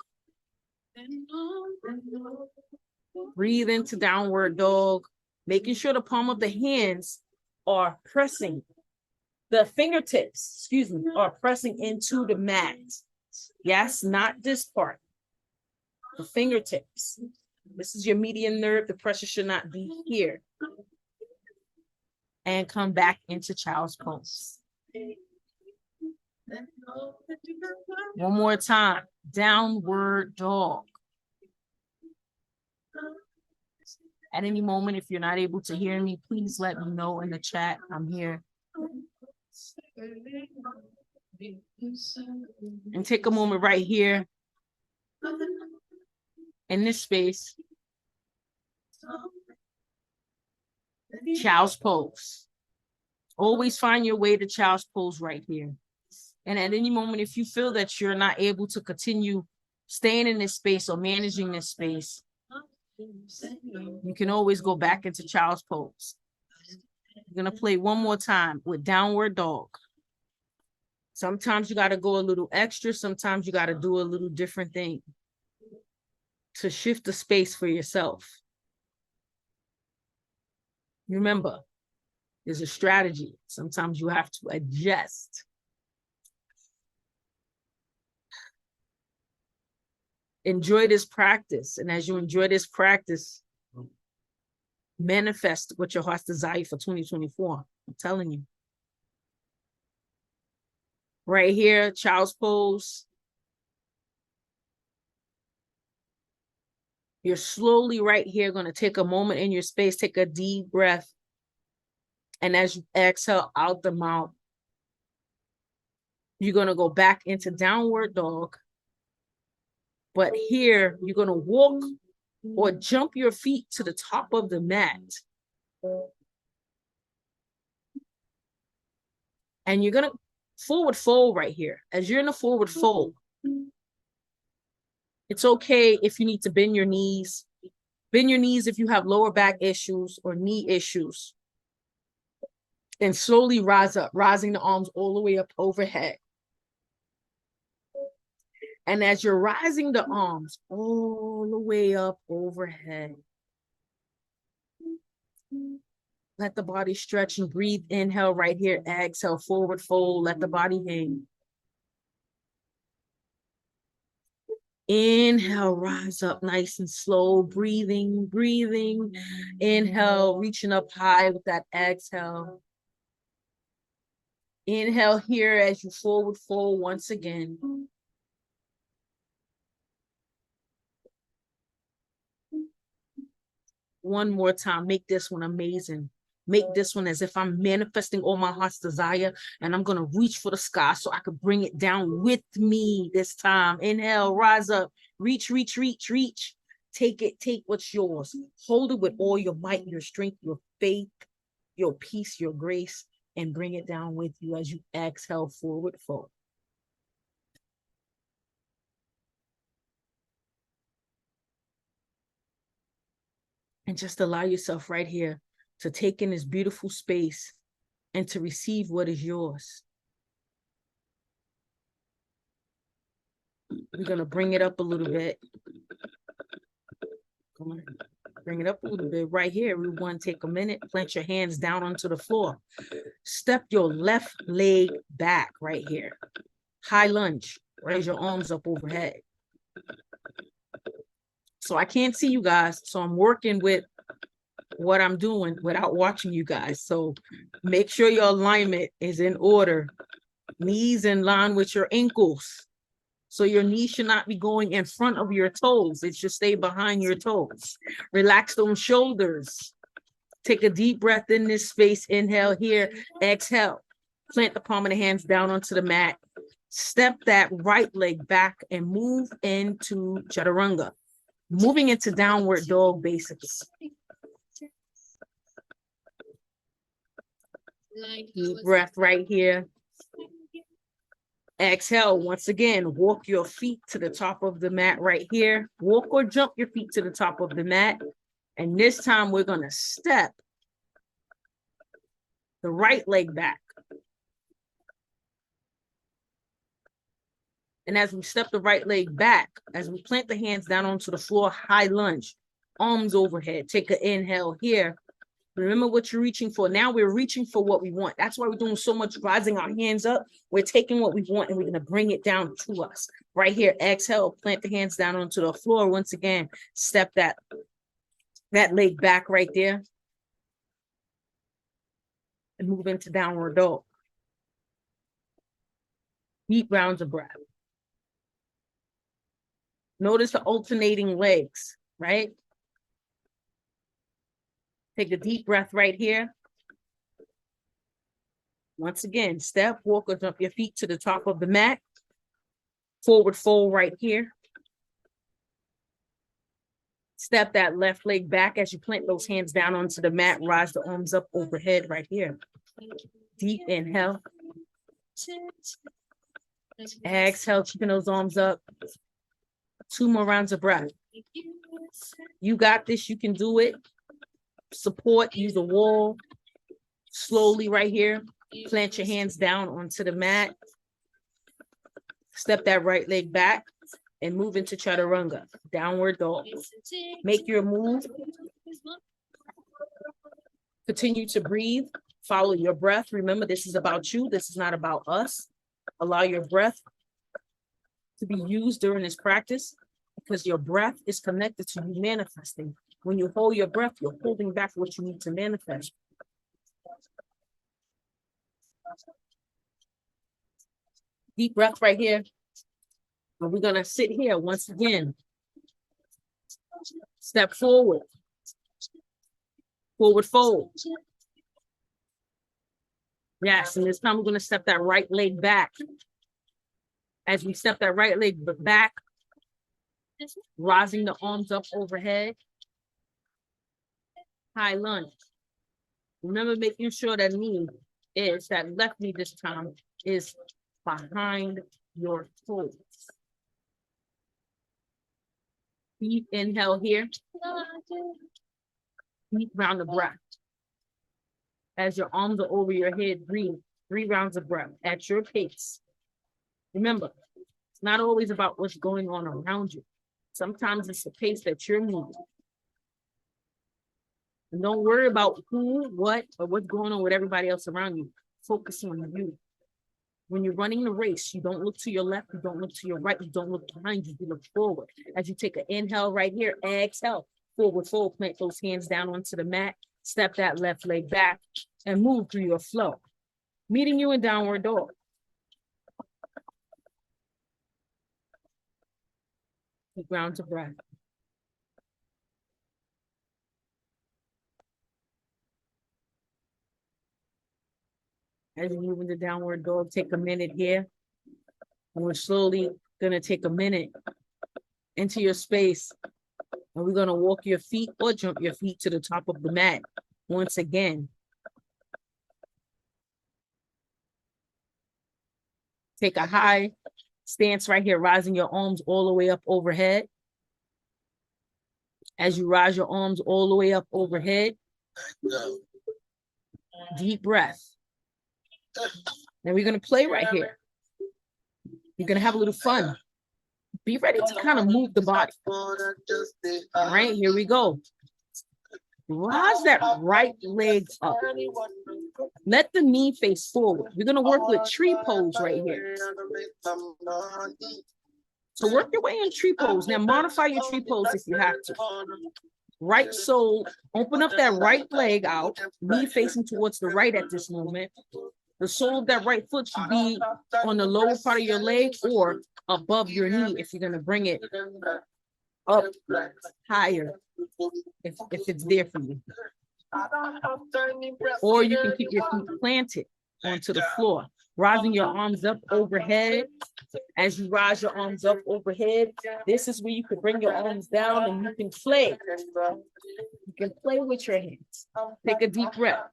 Breathe into downward dog, making sure the palm of the hands are pressing. The fingertips, are pressing into the mat. Yes, not this part. The fingertips. This is your median nerve. The pressure should not be here. And come back into child's pose. One more time. Downward dog. At any moment, if you're not able to hear me, please let me know in the chat. I'm here. And take a moment right here in this space. Child's pose. Always find your way to child's pose right here. And at any moment, if you feel that you're not able to continue staying in this space or managing this space, you can always go back into child's pose. You're going to play one more time with downward dog. Sometimes you got to go a little extra. Sometimes you got to do a little different thing to shift the space for yourself. Remember, there's a strategy. Sometimes you have to adjust. Enjoy this practice. And as you enjoy this practice, manifest what your heart's desire for 2024. I'm telling you. Right here, child's pose. You're slowly right here going to take a moment in your space, take a deep breath. And as you exhale out the mouth, you're going to go back into downward dog. But here, you're going to walk or jump your feet to the top of the mat. And you're going to forward fold right here. As you're in a forward fold, it's okay if you need to bend your knees. Bend your knees if you have lower back issues or knee issues. And slowly rise up, rising the arms all the way up overhead. And as you're rising the arms all the way up overhead, let the body stretch and breathe. Inhale right here. Exhale, forward fold. Let the body hang. Inhale, rise up nice and slow. Breathing, breathing. Inhale, reaching up high with that exhale. Inhale here as you forward fold once again. One more time. Make this one amazing. Make this one as if I'm manifesting all my heart's desire, and I'm going to reach for the sky so I could bring it down with me this time. Inhale, rise up, reach, reach, reach, reach. Take it, take what's yours. Hold it with all your might, your strength, your faith, your peace, your grace, and bring it down with you as you exhale, forward fold. And just allow yourself right here to take in this beautiful space and to receive what is yours. We're going to bring it up a little bit. Come on. Bring it up a little bit right here. We want to take a minute. Plant your hands down onto the floor. Step your left leg back right here. High lunge. Raise your arms up overhead. So I can't see you guys. So I'm working with what I'm doing without watching you guys. So make sure your alignment is in order. Knees in line with your ankles. So your knees should not be going in front of your toes. It should stay behind your toes. Relax those shoulders. Take a deep breath in this space. Inhale here. Exhale. Plant the palm of the hands down onto the mat. Step that right leg back and move into chaturanga. Moving into downward dog basics. Deep breath right here. Exhale. Once again, walk your feet to the top of the mat right here. Walk or jump your feet to the top of the mat. And this time we're going to step the right leg back. And as we step the right leg back, as we plant the hands down onto the floor, high lunge, arms overhead. Take an inhale here. Remember what you're reaching for. Now we're reaching for what we want. That's why we're doing so much rising our hands up. We're taking what we want and we're going to bring it down to us. Right here, exhale, plant the hands down onto the floor. Once again, step that leg back right there. And move into downward dog. Deep rounds of breath. Notice the alternating legs, right? Take a deep breath right here. Once again, step, walk, or jump your feet to the top of the mat. Forward fold right here. Step that left leg back as you plant those hands down onto the mat. Rise the arms up overhead right here. Deep inhale. Exhale, keeping those arms up. 2 more rounds of breath. You got this. You can do it. Support, use a wall. Slowly right here. Plant your hands down onto the mat. Step that right leg back and move into chaturanga. Downward dog. Make your move. Continue to breathe. Follow your breath. Remember, this is about you. This is not about us. Allow your breath to be used during this practice because your breath is connected to you manifesting. When you hold your breath, you're holding back what you need to manifest. Deep breath right here. And we're going to sit here once again. Step forward. Forward fold. Yes, and this time we're going to step that right leg back. As we step that right leg back, rising the arms up overhead. High lunge. Remember making sure that left knee this time is behind your toes. Deep inhale here. Deep round of breath. As your arms are over your head, breathe. 3 rounds of breath at your pace. Remember, it's not always about what's going on around you. Sometimes it's the pace that you're moving. And don't worry about who, what, or what's going on with everybody else around you. Focus on you. When you're running the race, you don't look to your left, you don't look to your right, you don't look behind you, you look forward. As you take an inhale right here, exhale, forward fold, plant those hands down onto the mat, step that left leg back, and move through your flow. Meeting you in downward dog. Take rounds of breath. As you move into downward dog, take a minute here. And we're slowly gonna take a minute into your space. And we're gonna walk your feet or jump your feet to the top of the mat once again. Take a high stance right here, rising your arms all the way up overhead. As you rise your arms all the way up overhead, deep breath. Now we're going to play right here. You're going to have a little fun. Be ready to kind of move the body. All right, here we go. Rise that right leg up. Let the knee face forward. We're going to work with tree pose right here. So work your way in tree pose. Now modify your tree pose if you have to. Right sole, open up that right leg out, knee facing towards the right at this moment. The sole of that right foot should be on the lower part of your leg or above your knee if you're going to bring it up higher, if it's there for you. Or you can keep your feet planted onto the floor, rising your arms up overhead. As you rise your arms up overhead, this is where you can bring your arms down and you can play. You can play with your hands. Take a deep breath.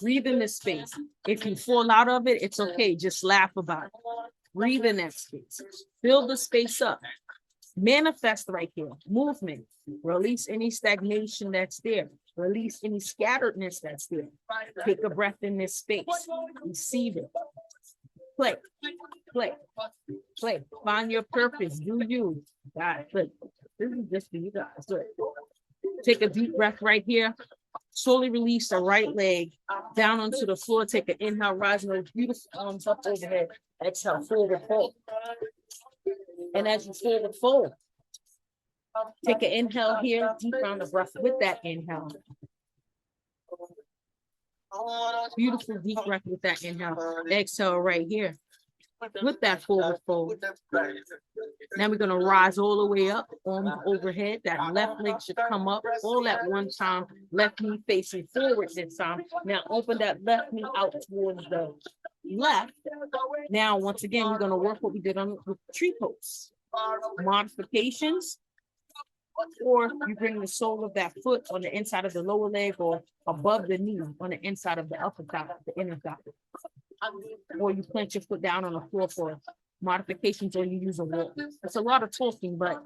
Breathe in this space. If you fall out of it, it's okay. Just laugh about it. Breathe in that space. Fill the space up. Manifest right here. Movement. Release any stagnation that's there. Release any scatteredness that's there. Take a breath in this space. Receive it. Play. Play. Play. Find your purpose. Do you. God, good. This is just for you guys. Good. Take a deep breath right here. Slowly release the right leg down onto the floor. Take an inhale, rising those beautiful arms up overhead. Exhale, forward fold. And as you forward fold, take an inhale here, deep round of breath with that inhale. Beautiful deep breath with that inhale. Exhale right here with that forward fold. Now we're going to rise all the way up, arms overhead. That left leg should come up all at one time. Left knee facing forward this time. Now open that left knee out towards the left. Now, once again, we're going to work what we did on with tree pose. Modifications, or you bring the sole of that foot on the inside of the lower leg or above the knee on the inside of the upper thigh, the inner thigh. Or you plant your foot down on the floor for modifications, or you use a wall. It's a lot of talking, but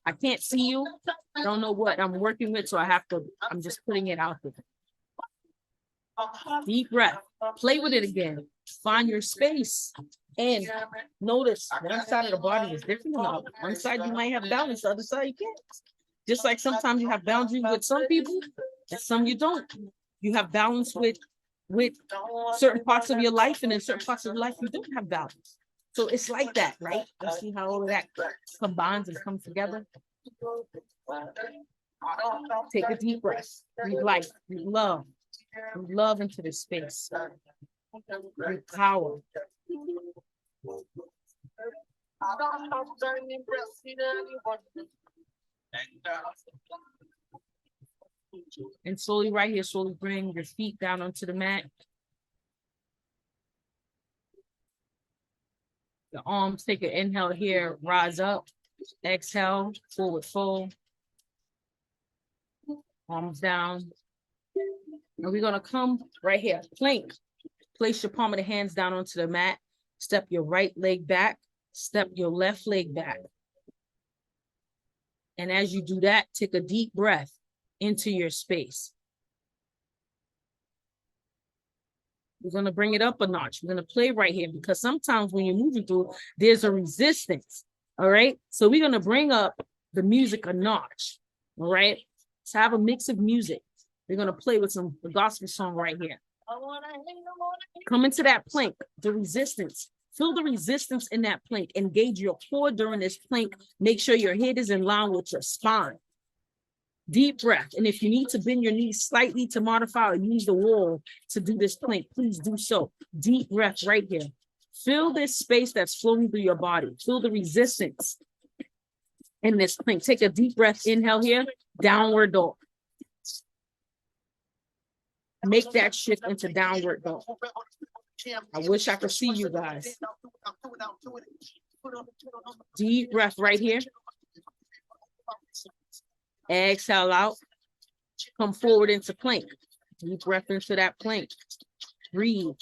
I can't see you. I don't know what I'm working with, so I'm just putting it out there. Deep breath. Play with it again. Find your space. And notice one side of the body is different than the other. One side you might have balance, the other side you can't. Just like sometimes you have boundaries with some people, and some you don't. You have balance with certain parts of your life, and in certain parts of your life you don't have balance. So it's like that, right? You see how all of that combines and comes together. Take a deep breath. Breathe life. Breathe love. Breathe love into this space. Breathe power. And slowly right here, slowly bring your feet down onto the mat. The arms, take an inhale here, rise up. Exhale, forward fold. Arms down. And we're going to come right here, plank. Place your palm of the hands down onto the mat. Step your right leg back. Step your left leg back. And as you do that, take a deep breath into your space. We're going to bring it up a notch. We're going to play right here because sometimes when you're moving through, there's a resistance. All right. So we're going to bring up the music a notch. All right. Let's have a mix of music. We're going to play with some gospel song right here. Come into that plank, the resistance. Feel the resistance in that plank. Engage your core during this plank. Make sure your head is in line with your spine. Deep breath. And if you need to bend your knees slightly to modify or use the wall to do this plank, please do so. Deep breath right here. Feel this space that's flowing through your body. Feel the resistance in this plank. Take a deep breath. Inhale here. Downward dog. Make that shift into downward dog. I wish I could see you guys. Deep breath right here. Exhale out. Come forward into plank. Deep breath into that plank. Breathe.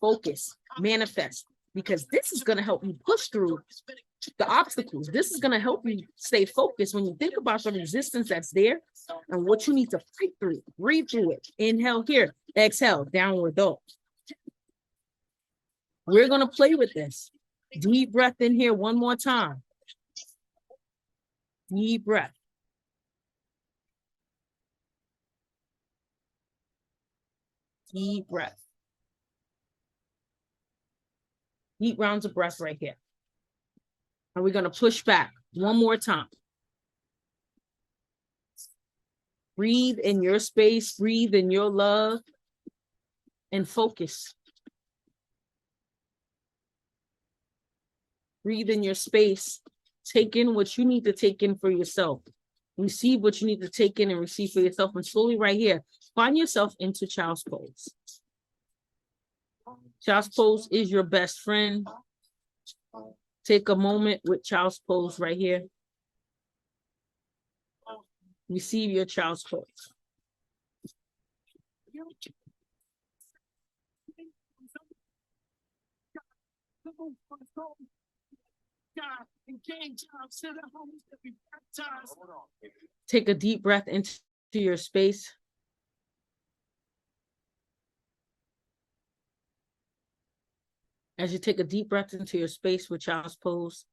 Focus. Manifest. Because this is going to help you push through the obstacles. This is going to help you stay focused when you think about the resistance that's there and what you need to fight through. Breathe through it. Inhale here. Exhale. Downward dog. We're going to play with this. Deep breath in here one more time. Deep breath. Deep breath. Deep rounds of breath right here. And we're going to push back one more time. Breathe in your space, breathe in your love, and focus. Breathe in your space. Take in what you need to take in for yourself. Receive what you need to take in and receive for yourself. And slowly right here, find yourself into child's pose. Child's pose is your best friend. Take a moment with child's pose right here. Receive your child's pose. Take a deep breath into your space. As you take a deep breath into your space with child's pose,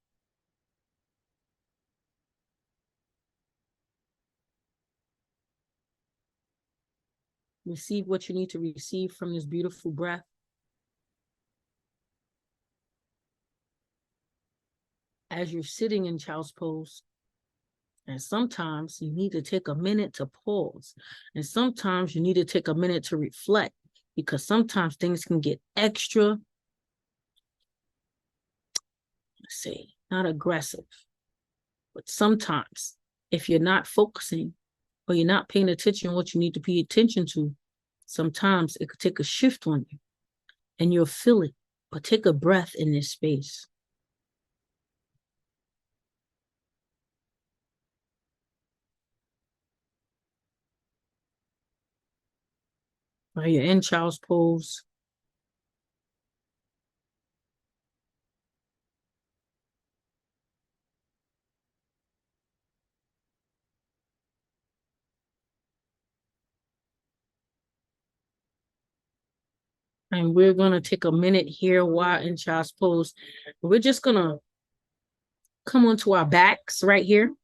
receive what you need to receive from this beautiful breath. As you're sitting in child's pose, and sometimes you need to take a minute to pause, and sometimes you need to take a minute to reflect, because sometimes things can get extra, let's say, not aggressive, but sometimes if you're not focusing or you're not paying attention to what you need to pay attention to, sometimes it could take a shift on you and you'll feel it. But take a breath in this space. While you're in child's pose, and we're going to take a minute here while in child's pose. We're just going to come onto our backs right here.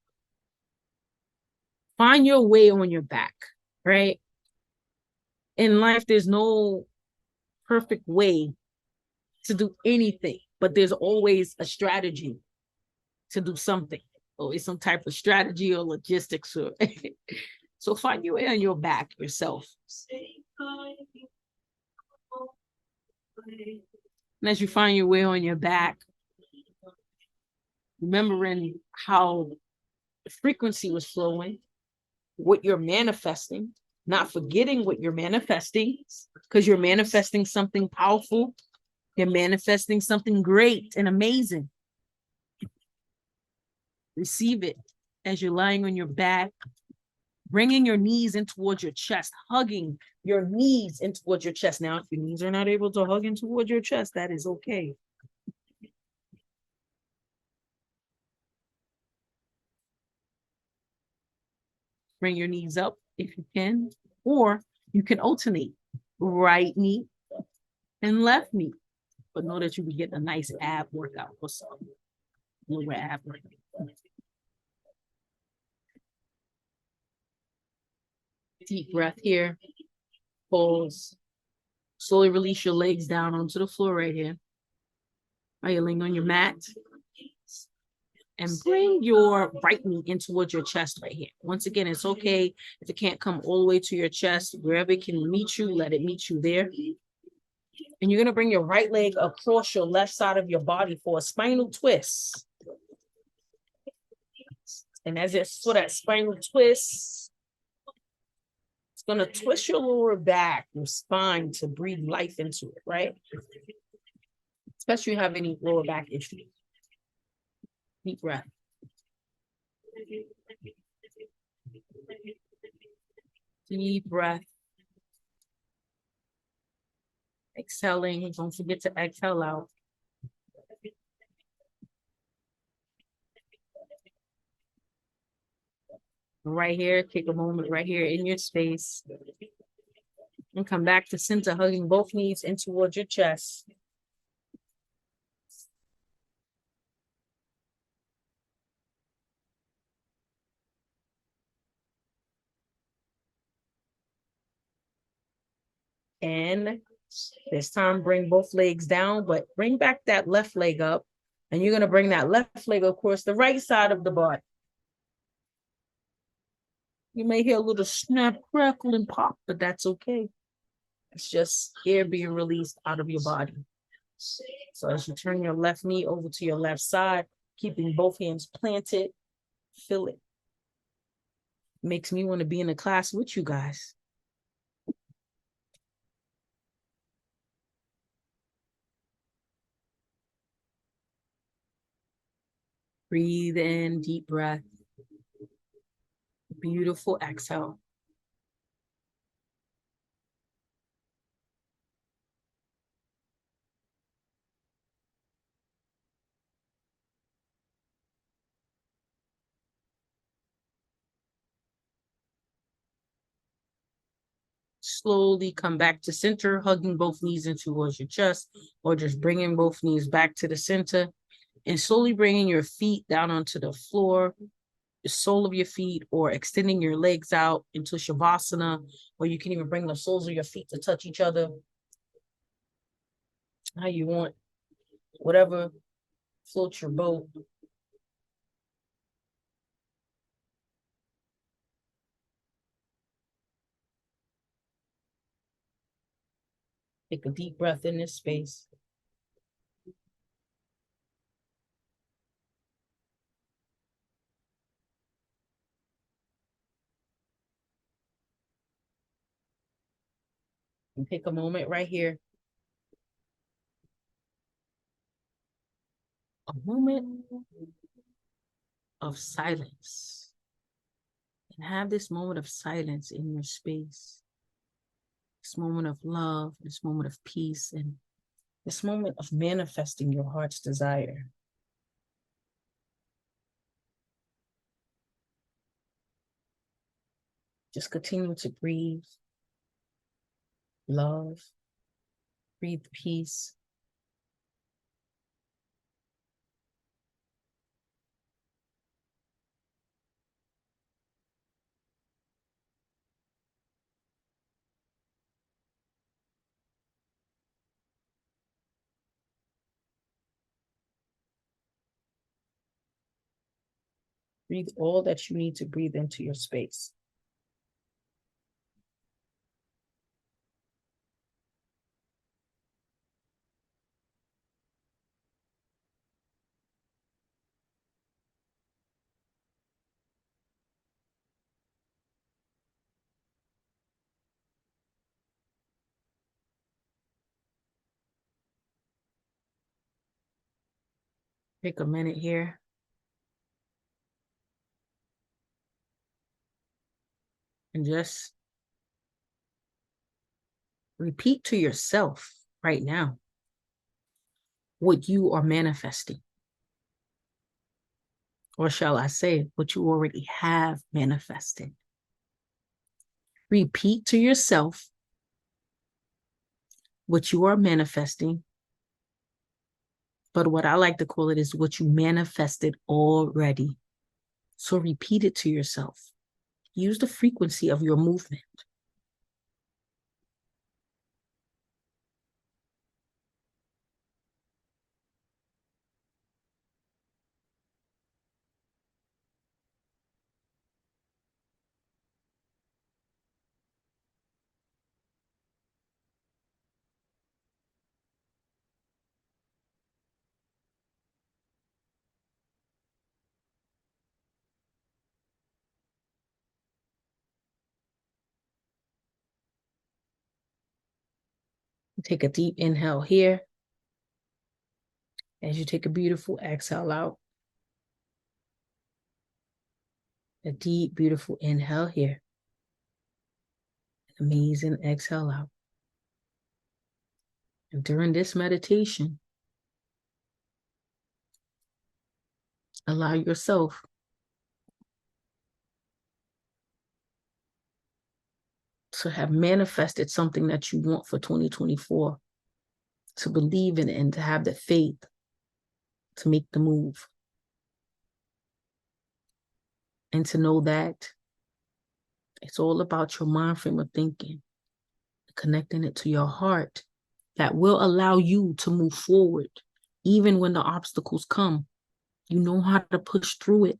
Find your way on your back, right? In life, there's no perfect way to do anything, but there's always a strategy to do something. Always some type of strategy or logistics. Or so find your way on your back yourself. And as you find your way on your back, remembering how the frequency was flowing, what you're manifesting, not forgetting what you're manifesting, because you're manifesting something powerful. You're manifesting something great and amazing. Receive it as you're lying on your back, bringing your knees in towards your chest, hugging your knees in towards your chest. Now, if your knees are not able to hug in towards your chest, that is okay. Bring your knees up if you can, or you can alternate right knee and left knee. But know that you can get a nice ab workout or something. Lower ab workout. Deep breath here. Pause. Slowly release your legs down onto the floor right here. While you're laying on your mat. And bring your right knee in towards your chest right here. Once again, it's okay if it can't come all the way to your chest. Wherever it can meet you, let it meet you there. And you're going to bring your right leg across your left side of your body for a spinal twist. And as it's for that spinal twist, it's going to twist your lower back, your spine, to breathe life into it, right? Especially if you have any lower back issues. Deep breath. Deep breath. Exhaling. Don't forget to exhale out. Right here, take a moment right here in your space. And come back to center, hugging both knees in towards your chest. And this time, bring both legs down, but bring back that left leg up. And you're going to bring that left leg across the right side of the body. You may hear a little snap, crackle, and pop, but that's okay. It's just air being released out of your body. So as you turn your left knee over to your left side, keeping both hands planted, feel it. Makes me want to be in the class with you guys. Breathe in, deep breath. Beautiful exhale. Slowly come back to center, hugging both knees in towards your chest, or just bringing both knees back to the center, and slowly bringing your feet down onto the floor, the sole of your feet, or extending your legs out into Shavasana, or you can even bring the soles of your feet to touch each other. How you want, whatever floats your boat. Take a deep breath in this space. And take a moment right here. A moment of silence. And have this moment of silence in your space. This moment of love, this moment of peace, and this moment of manifesting your heart's desire. Just continue to breathe love, breathe peace. Breathe all that you need to breathe into your space. Take a minute here. And just repeat to yourself right now what you are manifesting. Or shall I say, what you already have manifested. Repeat to yourself what you are manifesting. But what I like to call it is what you manifested already. So repeat it to yourself. Use the frequency of your movement. Take a deep inhale here. As you take a beautiful exhale out. A deep, beautiful inhale here. An amazing exhale out. And during this meditation, allow yourself to have manifested something that you want for 2024, to believe in it and to have the faith to make the move. And to know that it's all about your mind frame of thinking, connecting it to your heart that will allow you to move forward. Even when the obstacles come, you know how to push through it.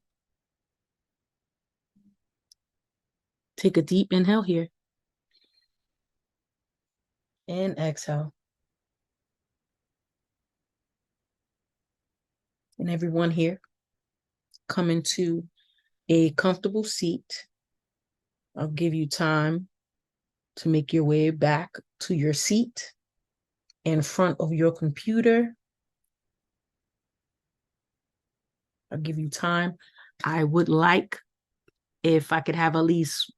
Take a deep inhale here. And exhale. And everyone here, come into a comfortable seat. I'll give you time to make your way back to your seat in front of your computer. I'll give you time. I would like if I could have at least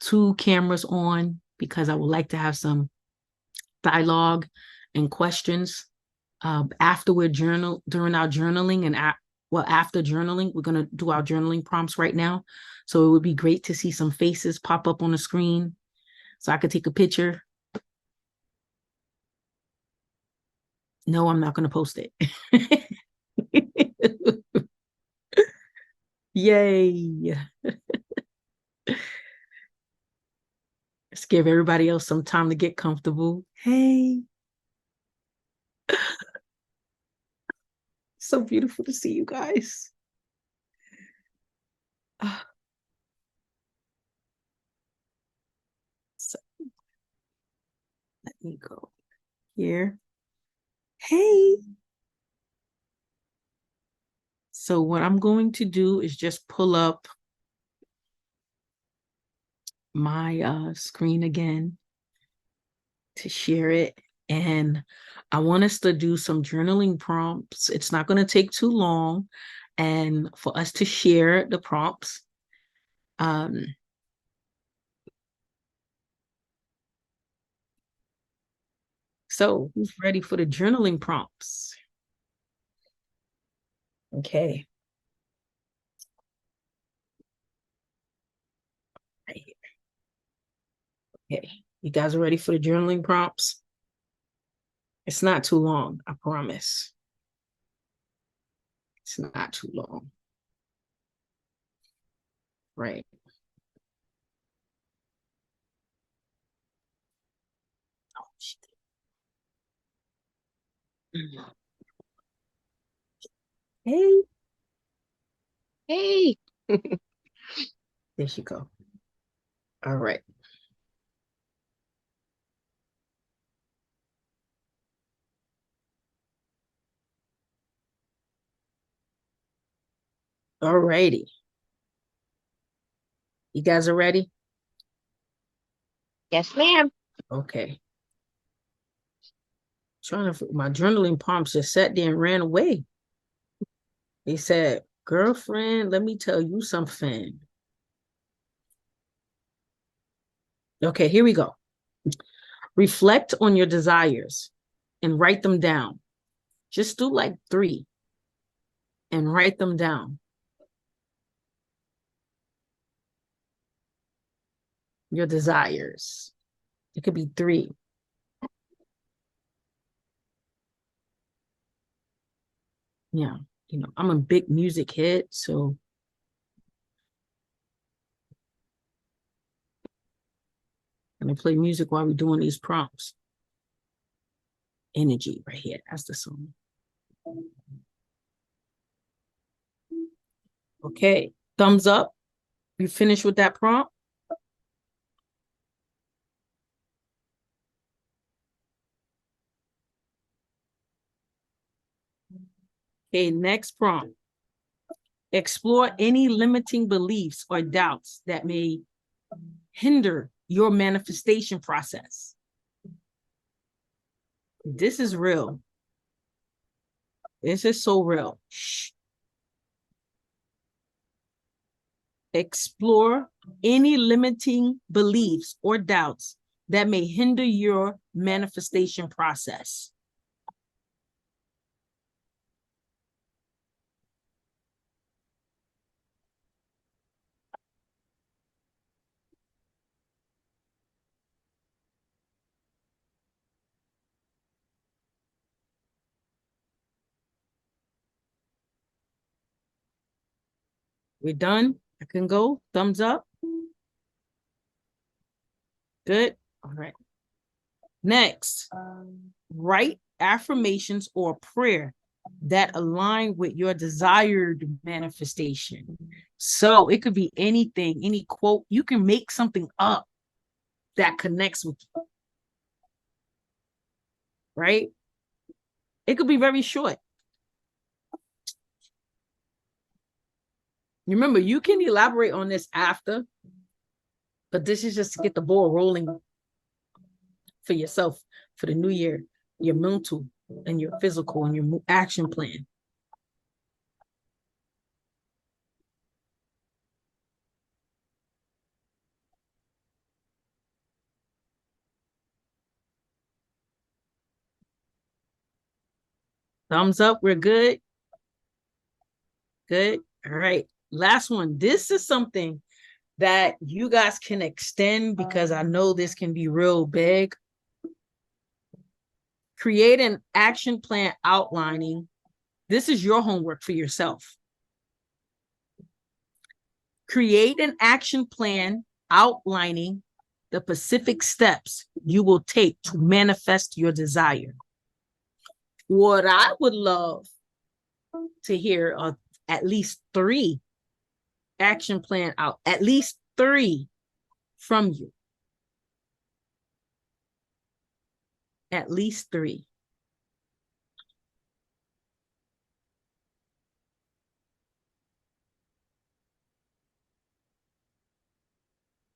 2 cameras on, because I would like to have some dialogue and questions after we're during our journaling, and after journaling, we're going to do our journaling prompts right now. So it would be great to see some faces pop up on the screen so I could take a picture. No, I'm not going to post it. Yay. Let's give everybody else some time to get comfortable. Hey. So beautiful to see you guys. So let me go here. Hey. So what I'm going to do is just pull up my screen again to share it. And I want us to do some journaling prompts. It's not going to take too long, and for us to share the prompts. So who's ready for the journaling prompts? Okay. Right here. Okay. You guys are ready for the journaling prompts? It's not too long, I promise. It's not too long. Right. Oh, shit. Hey. Hey. There she go. All right. All righty. You guys are ready? Yes, ma'am. Okay. My journaling prompts just sat there and ran away. They said, girlfriend, let me tell you something. Okay, here we go. Reflect on your desires and write them down. Just do like 3 and write them down. Your desires. It could be 3. Yeah, I'm a big music head, so I'm gonna play music while we're doing these prompts. Energy right here. That's the song. Okay, thumbs up. You finished with that prompt? Okay, next prompt. Explore any limiting beliefs or doubts that may hinder your manifestation process. This is real. This is so real. Shh. Explore any limiting beliefs or doubts that may hinder your manifestation process. We're done. I can go. Thumbs up. Good. All right. Next, write affirmations or prayer that align with your desired manifestation. So it could be anything, any quote. You can make something up that connects with you, right? It could be very short. Remember, you can elaborate on this after, but this is just to get the ball rolling for yourself for the new year, your mental and your physical and your action plan. Thumbs up. We're good. Good. All right. Last one. This is something that you guys can extend because I know this can be real big. Create an action plan outlining. This is your homework for yourself. Create an action plan outlining the specific steps you will take to manifest your desire. What I would love to hear are at least 3 action plan out, at least 3 from you. At least 3.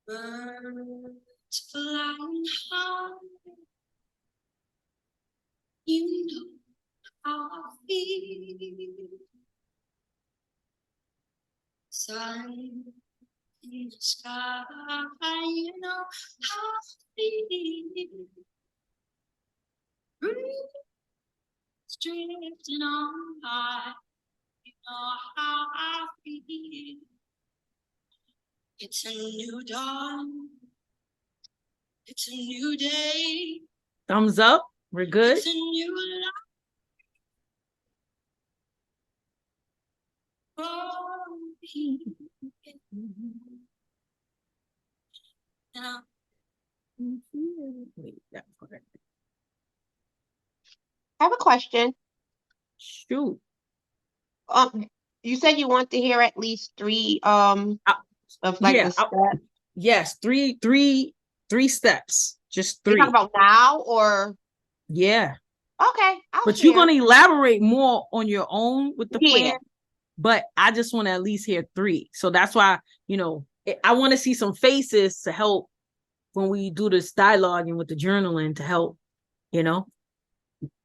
Birds flying high, you know how I feel. Sun in the sky, you know how I feel. Breeze drifting on by, you know how I feel. It's a new dawn. It's a new day. Thumbs up. We're good. It's a new life. I have a question. Shoot. You said you want to hear at least 3 of like the steps. Yes, three steps. Just 3. You talking about now or? Yeah. Okay. But you're gonna elaborate more on your own with the plan. But I just want to at least hear 3. So that's why, you know, I want to see some faces to help when we do this dialoguing with the journaling to help, you know.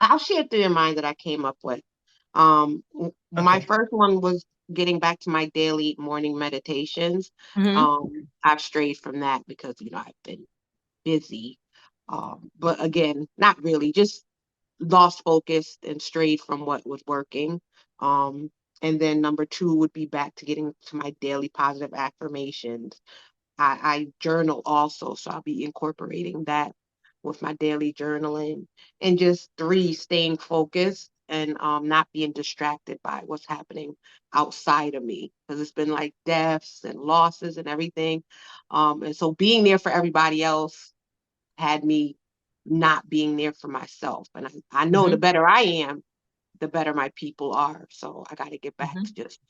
I'll share 3 of mine that I came up with. My first one was getting back to my daily morning meditations. I've strayed from that because, you know, I've been busy. But again, not really, just lost focus and strayed from what was working. And then number 2 would be back to getting to my daily positive affirmations. I journal also, so I'll be incorporating that with my daily journaling. And just 3, staying focused and not being distracted by what's happening outside of me, because it's been like deaths and losses and everything. And so being there for everybody else had me not being there for myself. And I know the better I am, the better my people are. So I got to get back to just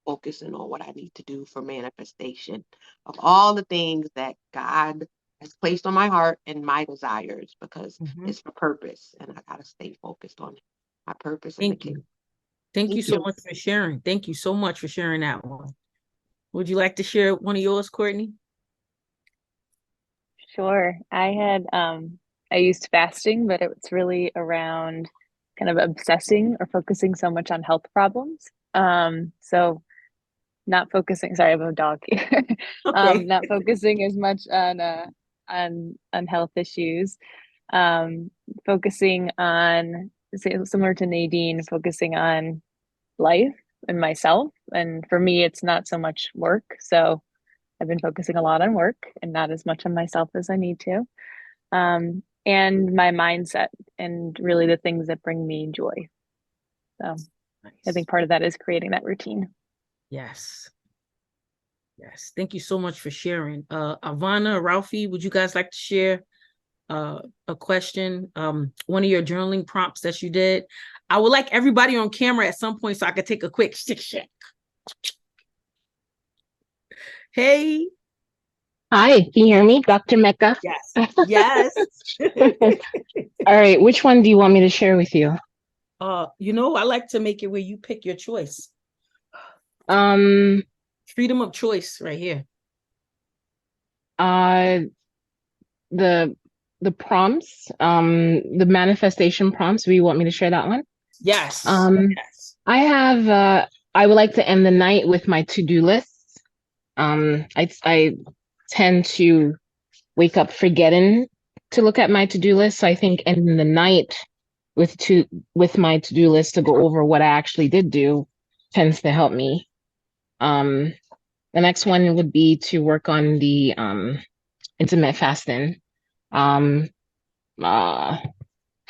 focusing on what I need to do for manifestation of all the things that God has placed on my heart and my desires, because it's for purpose, and I got to stay focused on my purpose. Thank you. Thank you so much for sharing. Thank you so much for sharing that one. Would you like to share one of yours, Courtney? Sure. I used fasting, but it's really around kind of obsessing or focusing so much on health problems. So not focusing, sorry, I have a dog here. Not focusing as much on health issues. Focusing on, similar to Nadine, focusing on life and myself. And for me, it's not so much work. So I've been focusing a lot on work and not as much on myself as I need to. And my mindset and really the things that bring me joy. So nice. I think part of that is creating that routine. Yes. Yes. Thank you so much for sharing. Ivana, Ralphie, would you guys like to share a question? One of your journaling prompts that you did. I would like everybody on camera at some point so I could take a quick shake. Hey. Hi, can you hear me, Dr. Mecca? Yes. Yes. All right, which one do you want me to share with you? I like to make it where you pick your choice. Um, Freedom of choice right here. the prompts, the manifestation prompts. Do you want me to share that one? Yes. Yes. I would like to end the night with my to-do lists. I tend to wake up forgetting to look at my to-do list. So I think ending the night with my to-do list to go over what I actually did do tends to help me. The next one would be to work on the intermittent fasting. For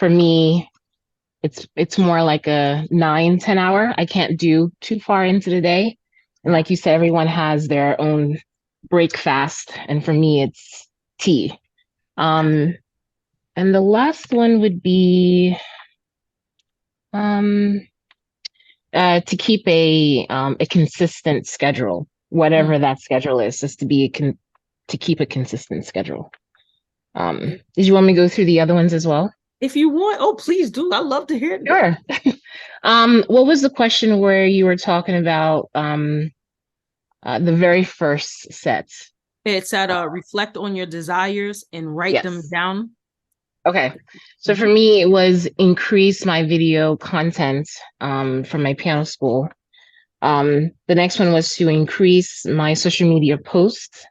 me, it's more like a 9-10 hour. I can't do too far into the day. And like you said, everyone has their own break fast. And for me, it's tea. And the last one would be to keep a consistent schedule, whatever that schedule is, just to keep a consistent schedule. Did you want me to go through the other ones as well? If you want, oh, please do. I love to hear it. Sure. What was the question where you were talking about the very first set? It said, reflect on your desires and write them down. Okay. So for me, it was increase my video content from my piano school. The next one was to increase my social media posts.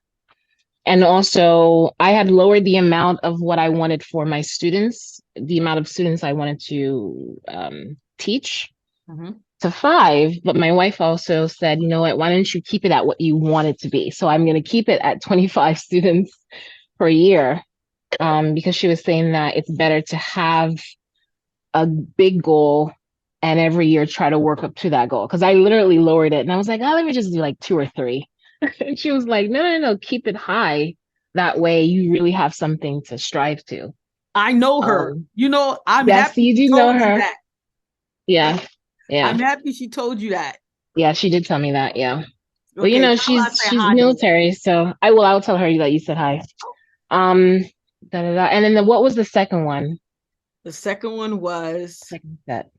And also, I had lowered the amount of what I wanted for my students, the amount of students I wanted to teach to 5. But my wife also said, you know what, why don't you keep it at what you want it to be? So I'm going to keep it at 25 students per year because she was saying that it's better to have a big goal and every year try to work up to that goal. Because I literally lowered it and I was like, oh, let me just do like 2 or 3. And she was like, no, keep it high. That way you really have something to strive to. I know her. I'm yes, happy you do know her. That. Yeah. I'm happy she told you that. Yeah, she did tell me that. Yeah. Okay, well, she's military, so I'll tell her that you said hi. And then what was the second one? The second one was second set.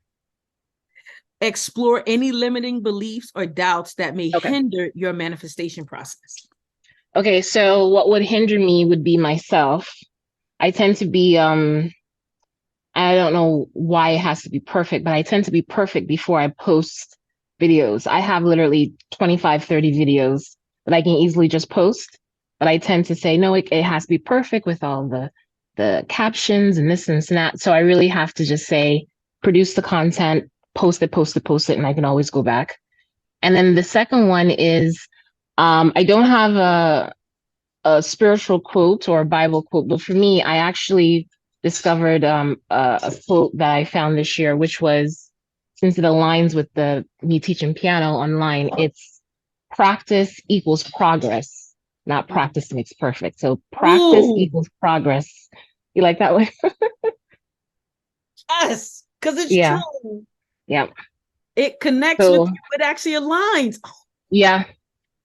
Explore any limiting beliefs or doubts that may hinder your manifestation process. Okay, so what would hinder me would be myself. I tend to be I don't know why it has to be perfect, but I tend to be perfect before I post videos. I have literally 25, 30 videos that I can easily just post, but I tend to say, no, it has to be perfect with all the captions and this and that. So I really have to just say, produce the content, post it, and I can always go back. And then the second one is, I don't have a spiritual quote or a Bible quote, but for me, I actually discovered a quote that I found this year, which was, since it aligns with me teaching piano online, it's practice equals progress, not practice makes perfect. So practice equals progress. You like that one? Yes, because it's true. Yeah. It connects with you. It actually aligns. Yeah.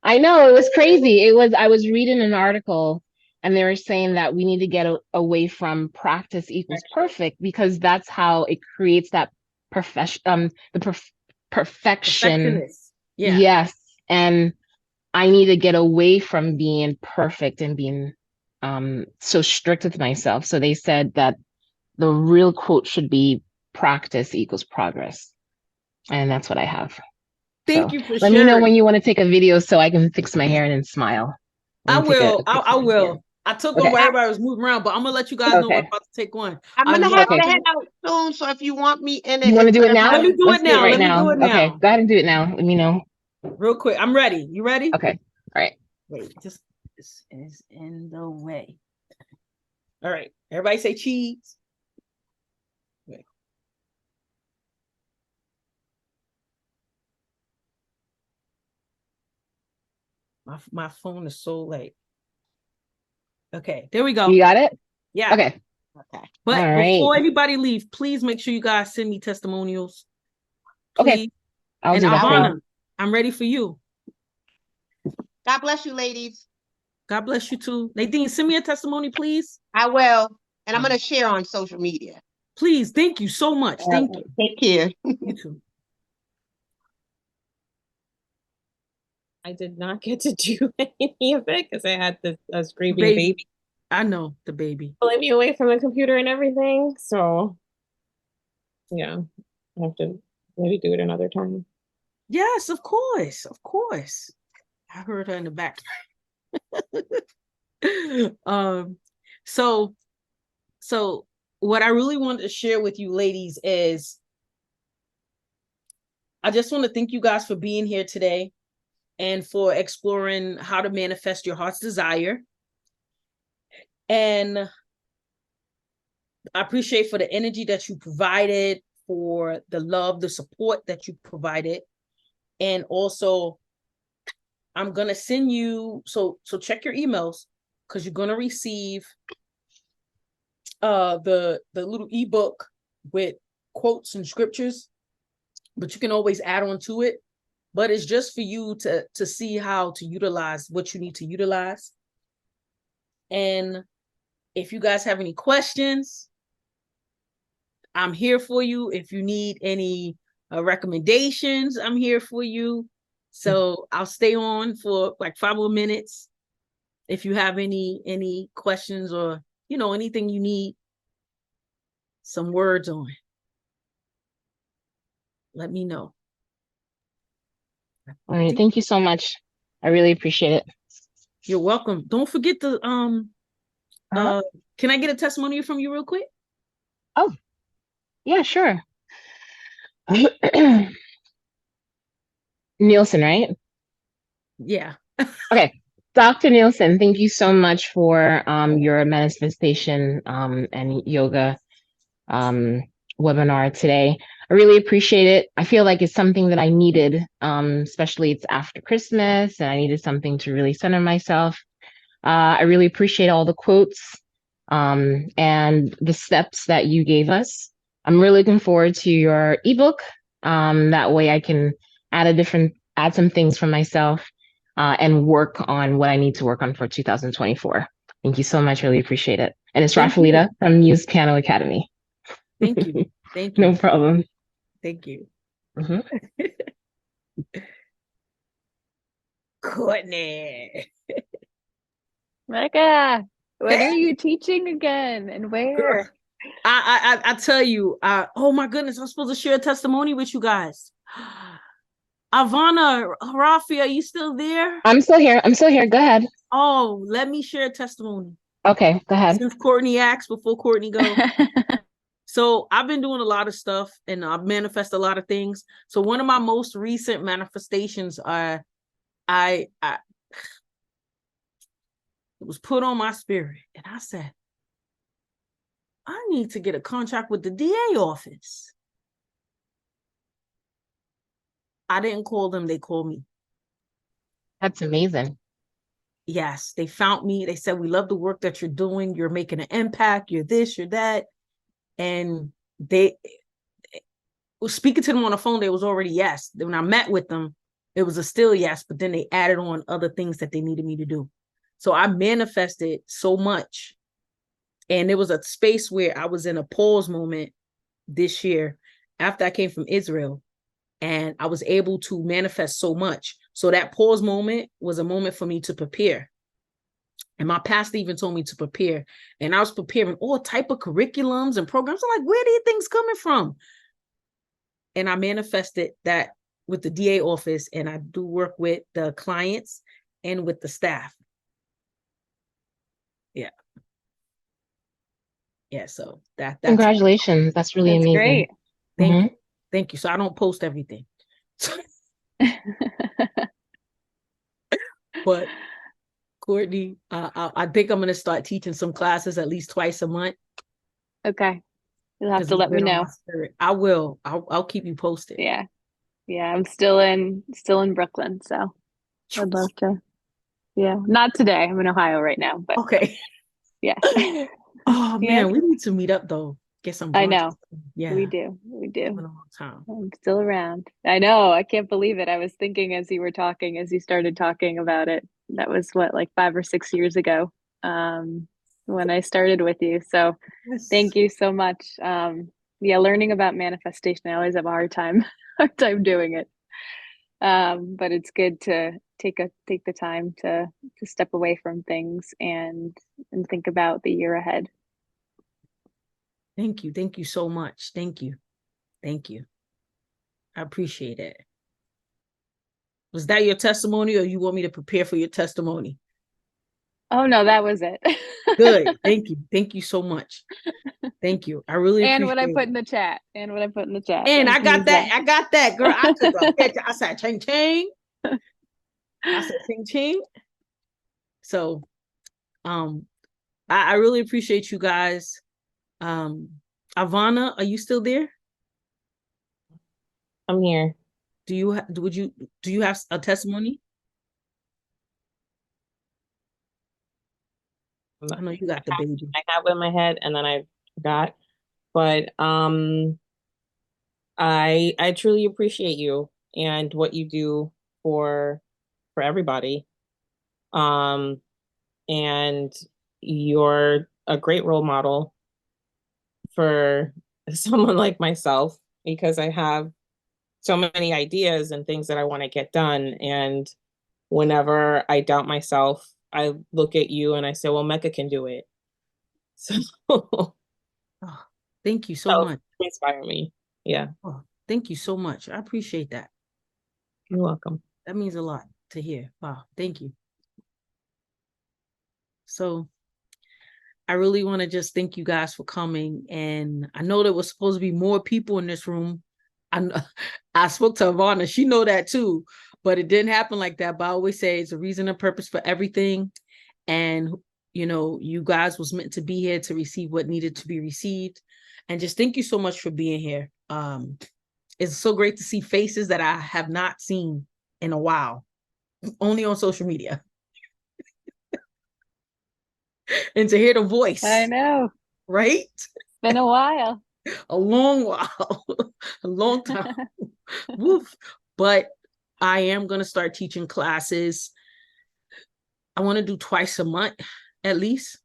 I know, it was crazy. I was reading an article and they were saying that we need to get away from practice equals perfect because that's how it creates that perfection. Yeah. Yes. And I need to get away from being perfect and being so strict with myself. So they said that the real quote should be practice equals progress. And that's what I have. Thank you for sharing. Let me know when you want to take a video so I can fix my hair and then smile. I will. I will. I took one where everybody was moving around, but I'm gonna let you guys know we're about to take one. I'm gonna have to head out soon, so if you want me in it, you want to do it now? Let me do it now. Let me do it now. Okay, go ahead and do it now. Let me know. Real quick. I'm ready. You ready? Okay. All right. Wait, this is in the way. All right. Everybody say cheese. Wait. My phone is so late. Okay, there we go. You got it? Yeah. Okay. But before anybody leaves, please make sure you guys send me testimonials. Please. Okay. I'll do that for you. I'm ready for you. God bless you, ladies. God bless you too. Nadine, send me a testimony, please. I will. And I'm going to share on social media. Please. Thank you so much. Thank you. Take care. You too. I did not get to do any of it because I had a screaming baby. I know, the baby. Pulling me away from the computer and everything. So, yeah, I have to maybe do it another time. Yes, of course. Of course. I heard her in the back. So what I really wanted to share with you ladies is I just want to thank you guys for being here today and for exploring how to manifest your heart's desire. And I appreciate for the energy that you provided, for the love, the support that you provided. And also, I'm going to send you, so check your emails, because you're going to receive the little ebook with quotes and scriptures, but you can always add on to it. But it's just for you to see how to utilize what you need to utilize. And if you guys have any questions, I'm here for you. If you need any recommendations, I'm here for you. So I'll stay on for like 5 more minutes. If you have any questions or, anything you need some words on, let me know. All right. Thank you so much. I really appreciate it. You're welcome. Don't forget to, can I get a testimony from you real quick? Oh, yeah, sure. Nielsen, right? Yeah. Okay. Dr. Nielsen, thank you so much for your manifestation and yoga webinar today. I really appreciate it. I feel like it's something that I needed, especially it's after Christmas, and I needed something to really center myself. I really appreciate all the quotes and the steps that you gave us. I'm really looking forward to your ebook. That way I can add some things for myself and work on what I need to work on for 2024. Thank you so much. Really appreciate it. And it's Rafaelita from Muse Piano Academy. Thank you. Thank you. No problem. Thank you. Mm-hmm. Courtney. Mecca, when are you teaching again and where? Girl, I tell you, oh my goodness, I'm supposed to share a testimony with you guys. Ivana, Rafi, are you still there? I'm still here. Go ahead. Oh, let me share a testimony. Okay, go ahead. Since Courtney asked, before Courtney goes. So I've been doing a lot of stuff and I've manifested a lot of things. So one of my most recent manifestations are it was put on my spirit, and I said, I need to get a contract with the DA office. I didn't call them, they called me. That's amazing. Yes, they found me. They said, we love the work that you're doing. You're making an impact. You're this, you're that. And they was speaking to them on the phone. They was already yes. When I met with them, it was a still yes, but then they added on other things that they needed me to do. So I manifested so much. And there was a space where I was in a pause moment this year after I came from Israel. And I was able to manifest so much. So that pause moment was a moment for me to prepare. And my pastor even told me to prepare. And I was preparing all type of curriculums and programs. I'm like, where are these things coming from? And I manifested that with the DA office. And I do work with the clients and with the staff. Yeah. Yeah, so that's congratulations. That's really amazing. Great. Thank you. Thank you. So I don't post everything. But Courtney, I think I'm going to start teaching some classes at least twice a month. Okay. You'll have to let me know. I will. I'll keep you posted. Yeah. Yeah. I'm still in Brooklyn. So I'd love to. Yeah. Not today. I'm in Ohio right now, but okay. yeah. Oh man, we need to meet up though. get some I brunch. know. Yeah. We do. It's been a long time. I'm still around. I know. I can't believe it. I was thinking as you were talking, as you started talking about it. That was what, like 5 or 6 years ago, when I started with you. So Yes. thank you so much. Yeah, learning about manifestation, I always have a hard time doing it. But it's good to take the time to step away from things and think about the year ahead. Thank you. Thank you so much. Thank you. Thank you. I appreciate it. Was that your testimony, or you want me to prepare for your testimony? Oh no, that was it. Good. Thank you. Thank you so much. Thank you. I really And appreciate what I put it. in the chat. And what I put in the chat. And I can got use that. I got that, girl. I took a picture. I said, ching, ching. I said, ching, ching. So, I really appreciate you guys. Ivana, are you still there? I'm here. Do you have a testimony? I know you got the baby. I have it in my head and then I forgot. But I truly appreciate you and what you do for everybody. And you're a great role model for someone like myself, because I have so many ideas and things that I want to get done. And whenever I doubt myself, I look at you and I say, well, Mecca can do it. So Oh, thank you so much. Inspire me. Yeah. Oh, thank you so much. I appreciate that. You're welcome. That means a lot to hear. Wow. Thank you. So I really want to just thank you guys for coming. And I know there was supposed to be more people in this room. I spoke to Ivana. She know that too, but it didn't happen like that. But I always say it's a reason and purpose for everything. And, you know, you guys was meant to be here to receive what needed to be received. And just thank you so much for being here. It's so great to see faces that I have not seen in a while, only on social media. And to hear the voice. I know. Right? It's been a while. A long while. A long time. Woof. But I am going to start teaching classes. I want to do twice a month, at least.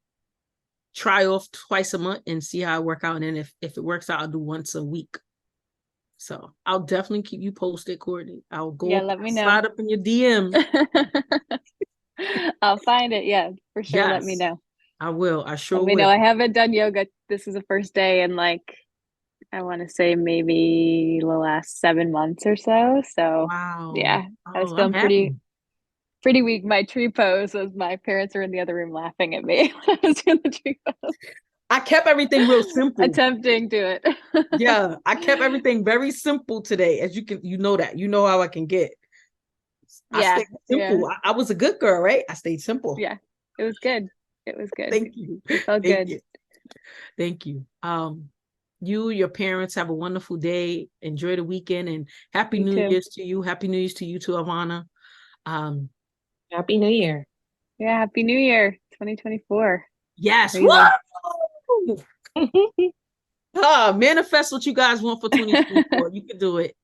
Try off twice a month and see how I work out. And if it works out, I'll do once a week. So I'll definitely keep you posted, Courtney. I'll go let me know. Slide up in your DM. I'll find it. Yeah, for sure. Yes, let me know. I will. I sure let me will. know. I haven't done yoga. This is the first day in like, I want to say maybe the last 7 months or so. So wow. Yeah, I was Oh, feeling I'm happy. pretty weak. My tree pose was my parents were in the other room laughing at me when I was doing the tree pose. I kept everything real simple. Attempting to it. Yeah, I kept everything very simple today. As you know that. You know how I can get. I stayed simple. Yeah. I was a good girl, right? I stayed simple. Yeah, it was good. It was good. Thank you. It felt Thank good. you. Thank you. Your parents have a wonderful day. Enjoy the weekend and happy You New too. Year's to you. Happy New Year's to you too, Ivana. Happy New Year. Yeah, Happy New Year 2024. Yes. Manifest what you guys want for 2024. You can do it.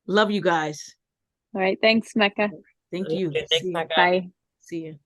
Love you guys. All right. Thanks, Mecca. Thank you. Thanks, Mecca. Bye. See you.